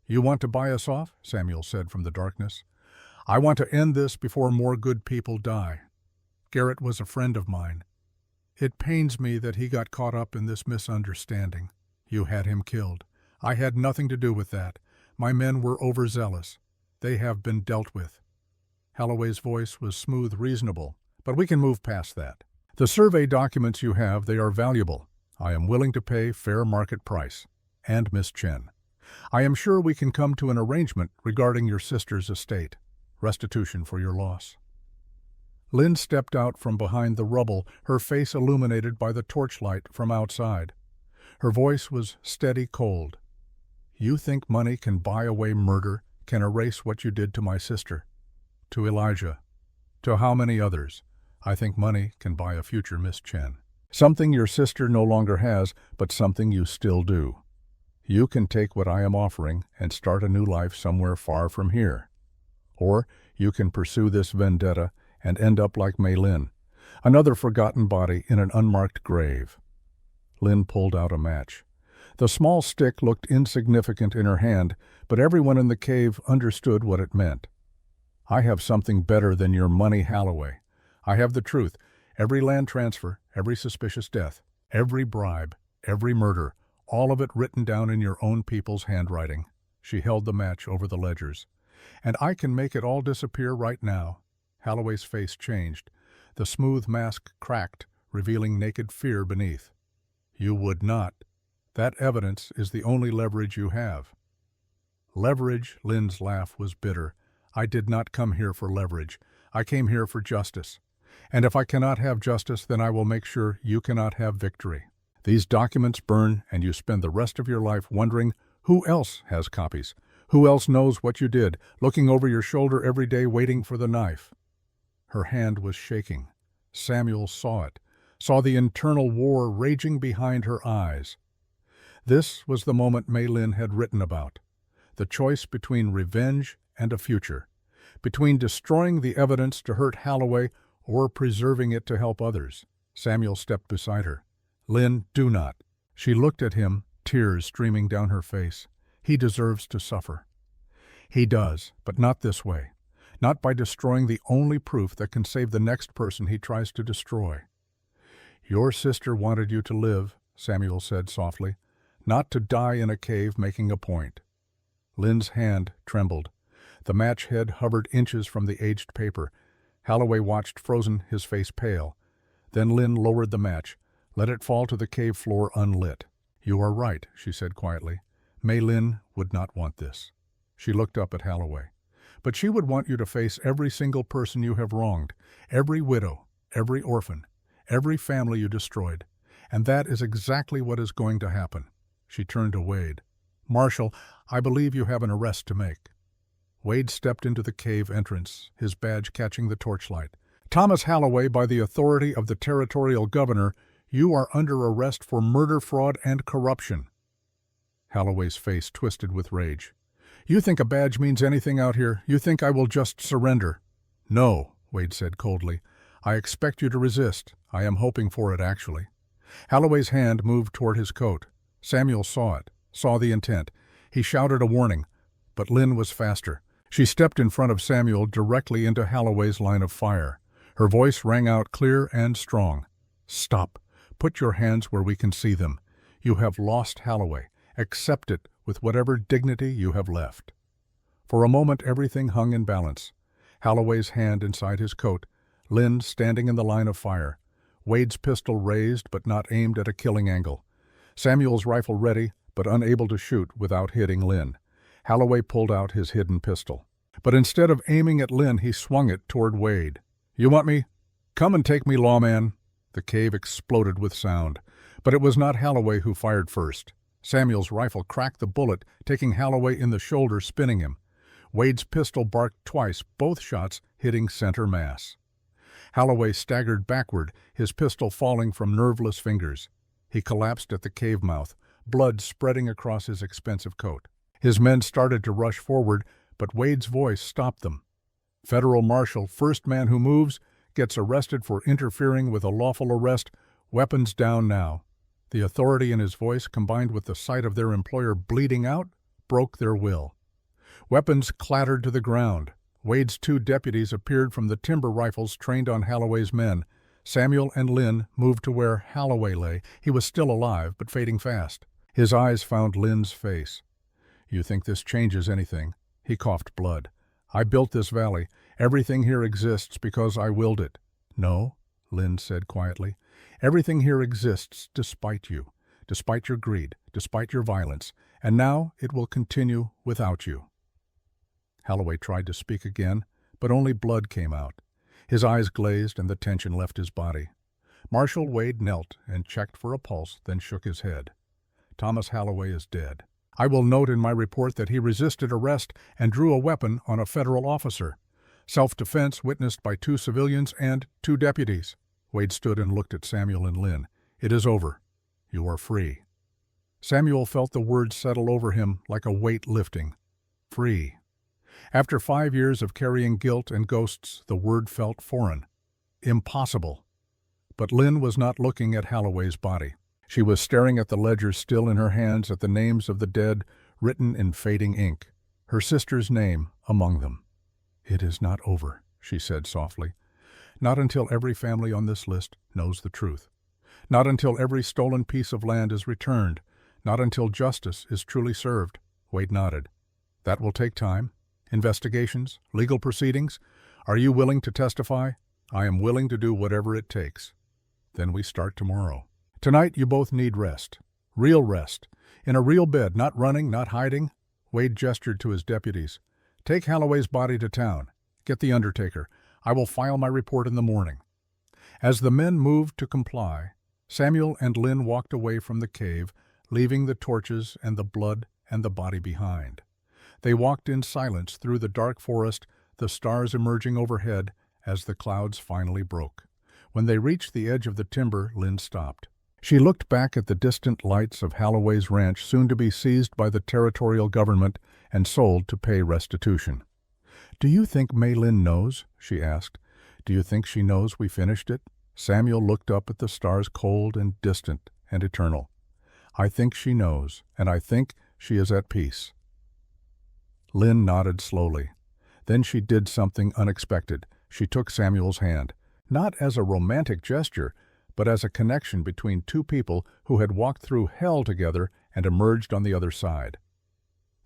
"You want to buy us off?" Samuel said from the darkness. "I want to end this before more good people die. Garrett was a friend of mine. It pains me that he got caught up in this misunderstanding. You had him killed. I had nothing to do with that. My men were overzealous. They have been dealt with." Holloway's voice was smooth, reasonable, but we can move past that. "The survey documents you have, they are valuable. I am willing to pay fair market price. And Miss Chen. I am sure we can come to an arrangement regarding your sister's estate, restitution for your loss." Lynn stepped out from behind the rubble, her face illuminated by the torchlight from outside. Her voice was steady, cold. "You think money can buy away murder, can erase what you did to my sister, to Elijah, to how many others? I think money can buy a future, Miss Chen. Something your sister no longer has, but something you still do. You can take what I am offering and start a new life somewhere far from here. Or you can pursue this vendetta and end up like Mei Lin, another forgotten body in an unmarked grave." Lynn pulled out a match. The small stick looked insignificant in her hand, but everyone in the cave understood what it meant. "I have something better than your money, Holloway. I have the truth. Every land transfer, every suspicious death, every bribe, every murder, all of it written down in your own people's handwriting." She held the match over the ledgers. "And I can make it all disappear right now." Holloway's face changed. The smooth mask cracked, revealing naked fear beneath. "You would not. That evidence is the only leverage you have." "Leverage?" Lynn's laugh was bitter. "I did not come here for leverage. I came here for justice. And if I cannot have justice, then I will make sure you cannot have victory. These documents burn, and you spend the rest of your life wondering who else has copies, who else knows what you did, looking over your shoulder every day waiting for the knife." Her hand was shaking. Samuel saw it, saw the internal war raging behind her eyes. This was the moment Mei Lin had written about. The choice between revenge and a future. Between destroying the evidence to hurt Holloway or preserving it to help others. Samuel stepped beside her. "Lynn, do not." She looked at him, tears streaming down her face. "He deserves to suffer." "He does, but not this way. Not by destroying the only proof that can save the next person he tries to destroy." "Your sister wanted you to live," Samuel said softly, "not to die in a cave making a point." Lynn's hand trembled. The match head hovered inches from the aged paper. Holloway watched frozen, his face pale. Then Lynn lowered the match, let it fall to the cave floor unlit. "You are right," she said quietly. "Mei Lin would not want this." She looked up at Holloway. "But she would want you to face every single person you have wronged, every widow, every orphan, every family you destroyed. And that is exactly what is going to happen." She turned to Wade. "Marshal, I believe you have an arrest to make." Wade stepped into the cave entrance, his badge catching the torchlight. "Thomas Holloway, by the authority of the territorial governor, you are under arrest for murder, fraud, and corruption." Holloway's face twisted with rage. "You think a badge means anything out here? You think I will just surrender?" "No," Wade said coldly. "I expect you to resist. I am hoping for it, actually." Holloway's hand moved toward his coat. Samuel saw it, saw the intent. He shouted a warning, but Lynn was faster. She stepped in front of Samuel directly into Holloway's line of fire. Her voice rang out clear and strong. "Stop. Put your hands where we can see them. You have lost Holloway. Accept it with whatever dignity you have left." For a moment everything hung in balance. Holloway's hand inside his coat, Lynn standing in the line of fire, Wade's pistol raised but not aimed at a killing angle, Samuel's rifle ready but unable to shoot without hitting Lynn. Holloway pulled out his hidden pistol. But instead of aiming at Lynn, he swung it toward Wade. "You want me? Come and take me, lawman." The cave exploded with sound. But it was not Holloway who fired first. Samuel's rifle cracked the bullet, taking Holloway in the shoulder, spinning him. Wade's pistol barked twice, both shots hitting center mass. Holloway staggered backward, his pistol falling from nerveless fingers. He collapsed at the cave mouth, blood spreading across his expensive coat. His men started to rush forward, but Wade's voice stopped them. "Federal Marshal, first man who moves, gets arrested for interfering with a lawful arrest. Weapons down now." The authority in his voice, combined with the sight of their employer bleeding out, broke their will. Weapons clattered to the ground. Wade's 2 deputies appeared from the timber rifles trained on Holloway's men. Samuel and Lynn moved to where Holloway lay. He was still alive, but fading fast. His eyes found Lynn's face. "You think this changes anything?" He coughed blood. "I built this valley. Everything here exists because I willed it." "No," Lynn said quietly. "Everything here exists despite you, despite your greed, despite your violence, and now it will continue without you." Holloway tried to speak again, but only blood came out. His eyes glazed and the tension left his body. Marshal Wade knelt and checked for a pulse, then shook his head. "Thomas Holloway is dead. I will note in my report that he resisted arrest and drew a weapon on a federal officer. Self-defense witnessed by 2 civilians and 2 deputies. Wade stood and looked at Samuel and Lynn. "It is over. You are free." Samuel felt the words settle over him like a weight lifting. Free. After 5 years of carrying guilt and ghosts, the word felt foreign. Impossible. But Lynn was not looking at Holloway's body. She was staring at the ledger still in her hands, at the names of the dead written in fading ink, her sister's name among them. "It is not over," she said softly. "Not until every family on this list knows the truth. Not until every stolen piece of land is returned. Not until justice is truly served." Wade nodded. "That will take time. Investigations, legal proceedings. Are you willing to testify?" "I am willing to do whatever it takes." "Then we start tomorrow. Tonight you both need rest. Real rest. In a real bed, not running, not hiding." Wade gestured to his deputies. "Take Holloway's body to town. Get the undertaker. I will file my report in the morning." As the men moved to comply, Samuel and Lynn walked away from the cave, leaving the torches and the blood and the body behind. They walked in silence through the dark forest, the stars emerging overhead as the clouds finally broke. When they reached the edge of the timber, Lynn stopped. She looked back at the distant lights of Holloway's ranch, soon to be seized by the territorial government and sold to pay restitution. "Do you think Mei Lin knows?" she asked. "Do you think she knows we finished it?" Samuel looked up at the stars, cold and distant and eternal. "I think she knows, and I think she is at peace." Lynn nodded slowly. Then she did something unexpected. She took Samuel's hand, not as a romantic gesture, but as a connection between 2 people who had walked through hell together and emerged on the other side.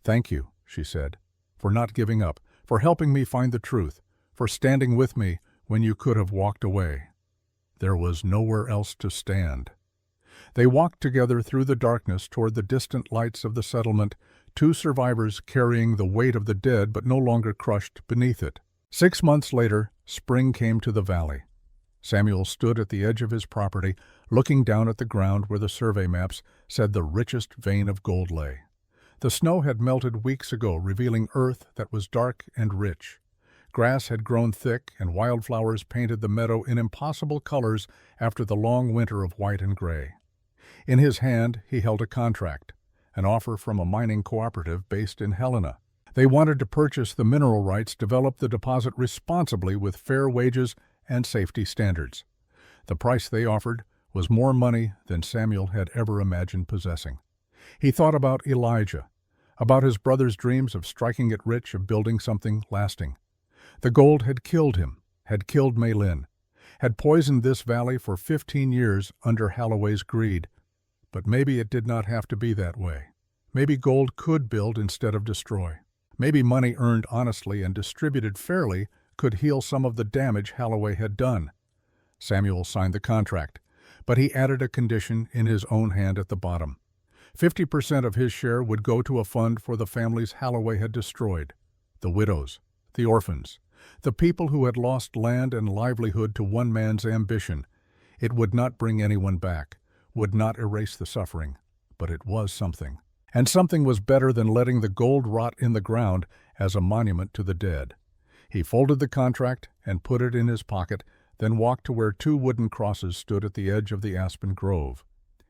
"Thank you," she said, "for not giving up, for helping me find the truth, for standing with me when you could have walked away." There was nowhere else to stand. They walked together through the darkness toward the distant lights of the settlement, two survivors carrying the weight of the dead but no longer crushed beneath it. 6 months later, spring came to the valley. Samuel stood at the edge of his property, looking down at the ground where the survey maps said the richest vein of gold lay. The snow had melted weeks ago, revealing earth that was dark and rich. Grass had grown thick, and wildflowers painted the meadow in impossible colors after the long winter of white and gray. In his hand, he held a contract, an offer from a mining cooperative based in Helena. They wanted to purchase the mineral rights, develop the deposit responsibly with fair wages and safety standards. The price they offered was more money than Samuel had ever imagined possessing. He thought about Elijah, about his brother's dreams of striking it rich, of building something lasting. The gold had killed him, had killed Mei Lin, had poisoned this valley for 15 years under Holloway's greed. But maybe it did not have to be that way. Maybe gold could build instead of destroy. Maybe money earned honestly and distributed fairly could heal some of the damage Holloway had done. Samuel signed the contract, but he added a condition in his own hand at the bottom. 50% of his share would go to a fund for the families Holloway had destroyed, the widows, the orphans, the people who had lost land and livelihood to one man's ambition. It would not bring anyone back, would not erase the suffering, but it was something. And something was better than letting the gold rot in the ground as a monument to the dead. He folded the contract and put it in his pocket, then walked to where 2 wooden crosses stood at the edge of the aspen grove.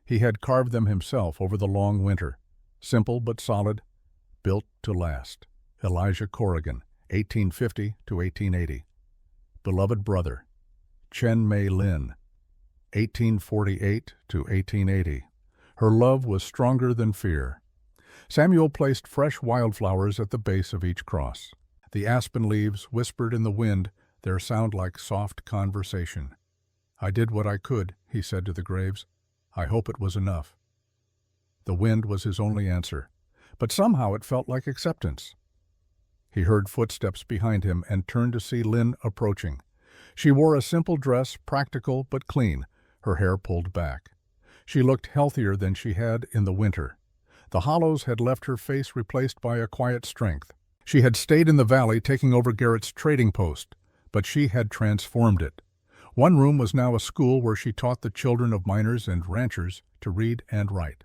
He had carved them himself over the long winter. Simple but solid, built to last. Elijah Corrigan, 1850 to 1880. Beloved brother, Chen Mei Lin, 1848 to 1880. Her love was stronger than fear. Samuel placed fresh wildflowers at the base of each cross. The aspen leaves whispered in the wind, their sound like soft conversation. I did what I could, he said to the graves. I hope it was enough. The wind was his only answer, but somehow it felt like acceptance. He heard footsteps behind him and turned to see Lin approaching. She wore a simple dress, practical but clean, her hair pulled back. She looked healthier than she had in the winter. The hollows had left her face replaced by a quiet strength. She had stayed in the valley, taking over Garrett's trading post, but she had transformed it. One room was now a school where she taught the children of miners and ranchers to read and write.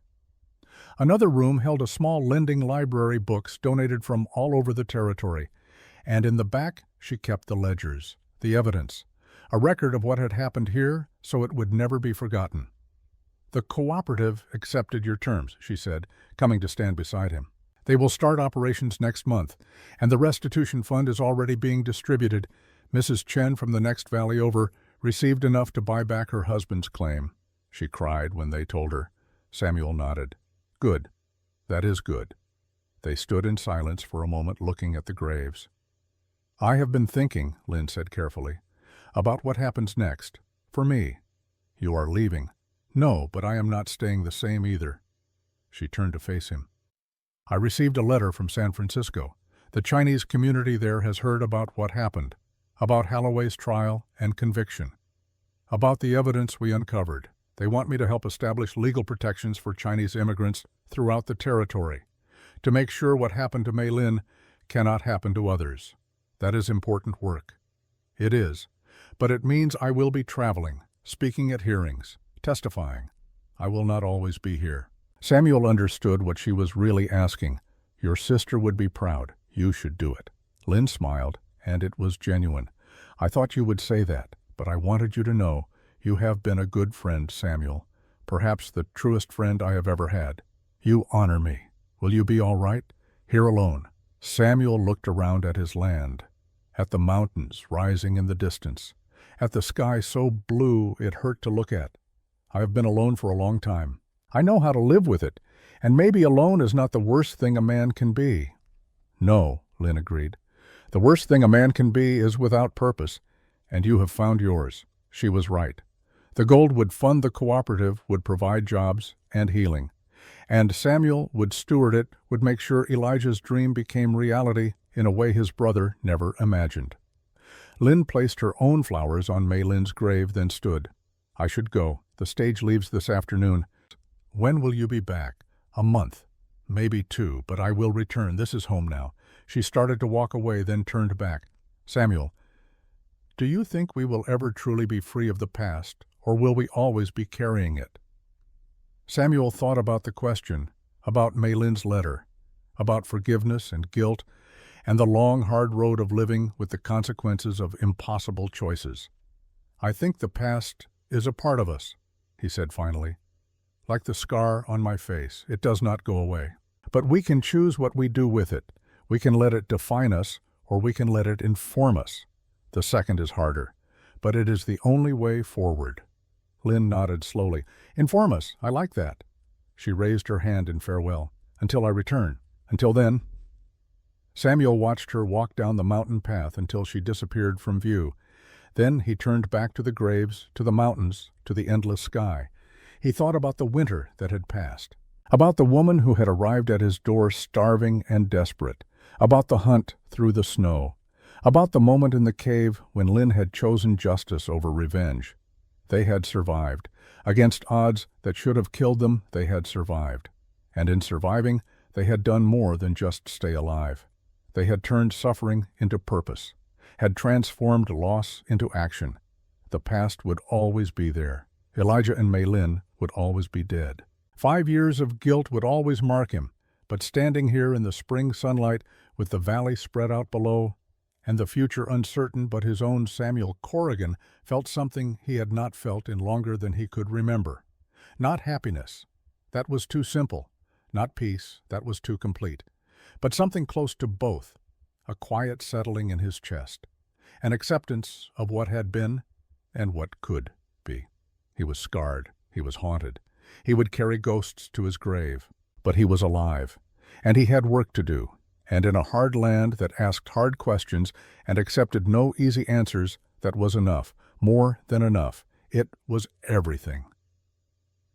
Another room held a small lending library, books donated from all over the territory, and in the back she kept the ledgers, the evidence, a record of what had happened here so it would never be forgotten. The cooperative accepted your terms, she said, coming to stand beside him. They will start operations next month, and the restitution fund is already being distributed. Mrs. Chen from the next valley over received enough to buy back her husband's claim. She cried when they told her. Samuel nodded. Good. That is good. They stood in silence for a moment, looking at the graves. I have been thinking, Lin said carefully, about what happens next. For me. You are leaving. No, but I am not staying the same either. She turned to face him. I received a letter from San Francisco. The Chinese community there has heard about what happened, about Holloway's trial and conviction, about the evidence we uncovered. They want me to help establish legal protections for Chinese immigrants throughout the territory, to make sure what happened to Mei Lin cannot happen to others. That is important work. It is, but it means I will be traveling, speaking at hearings, testifying. I will not always be here. Samuel understood what she was really asking. Your sister would be proud. You should do it. Lin smiled, and it was genuine. I thought you would say that, but I wanted you to know you have been a good friend, Samuel. Perhaps the truest friend I have ever had. You honor me. Will you be all right? Here alone. Samuel looked around at his land, at the mountains rising in the distance, at the sky so blue it hurt to look at. I have been alone for a long time. I know how to live with it, and maybe alone is not the worst thing a man can be. No, Lin agreed. The worst thing a man can be is without purpose, and you have found yours. She was right. The gold would fund the cooperative, would provide jobs and healing, and Samuel would steward it, would make sure Elijah's dream became reality in a way his brother never imagined. Lin placed her own flowers on Mei Lin's grave, then stood. I should go. The stage leaves this afternoon. When will you be back? A month. Maybe 2, but I will return. This is home now. She started to walk away, then turned back. Samuel, do you think we will ever truly be free of the past, or will we always be carrying it? Samuel thought about the question, about Maylin's letter, about forgiveness and guilt, and the long, hard road of living with the consequences of impossible choices. I think the past is a part of us, he said finally. Like the scar on my face, it does not go away. But we can choose what we do with it. We can let it define us, or we can let it inform us. The second is harder, but it is the only way forward. Lynn nodded slowly. Inform us. I like that. She raised her hand in farewell. Until I return. Until then. Samuel watched her walk down the mountain path until she disappeared from view. Then he turned back to the graves, to the mountains, to the endless sky. He thought about the winter that had passed, about the woman who had arrived at his door starving and desperate, about the hunt through the snow, about the moment in the cave when Lynn had chosen justice over revenge. They had survived. Against odds that should have killed them, they had survived. And in surviving, they had done more than just stay alive. They had turned suffering into purpose, had transformed loss into action. The past would always be there. Elijah and Maylin would always be dead. 5 years of guilt would always mark him, but standing here in the spring sunlight with the valley spread out below, and the future uncertain, but his own Samuel Corrigan felt something he had not felt in longer than he could remember. Not happiness. That was too simple. Not peace. That was too complete. But something close to both. A quiet settling in his chest. An acceptance of what had been and what could be. He was scarred. He was haunted. He would carry ghosts to his grave. But he was alive. And he had work to do. And in a hard land that asked hard questions and accepted no easy answers, that was enough. More than enough. It was everything.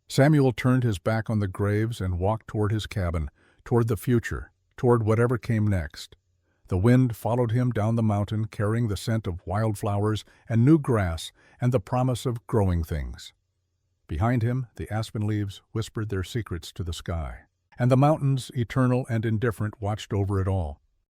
Samuel turned his back on the graves and walked toward his cabin, toward the future, toward whatever came next. The wind followed him down the mountain, carrying the scent of wildflowers and new grass and the promise of growing things. Behind him, the aspen leaves whispered their secrets to the sky, and the mountains, eternal and indifferent, watched over it all.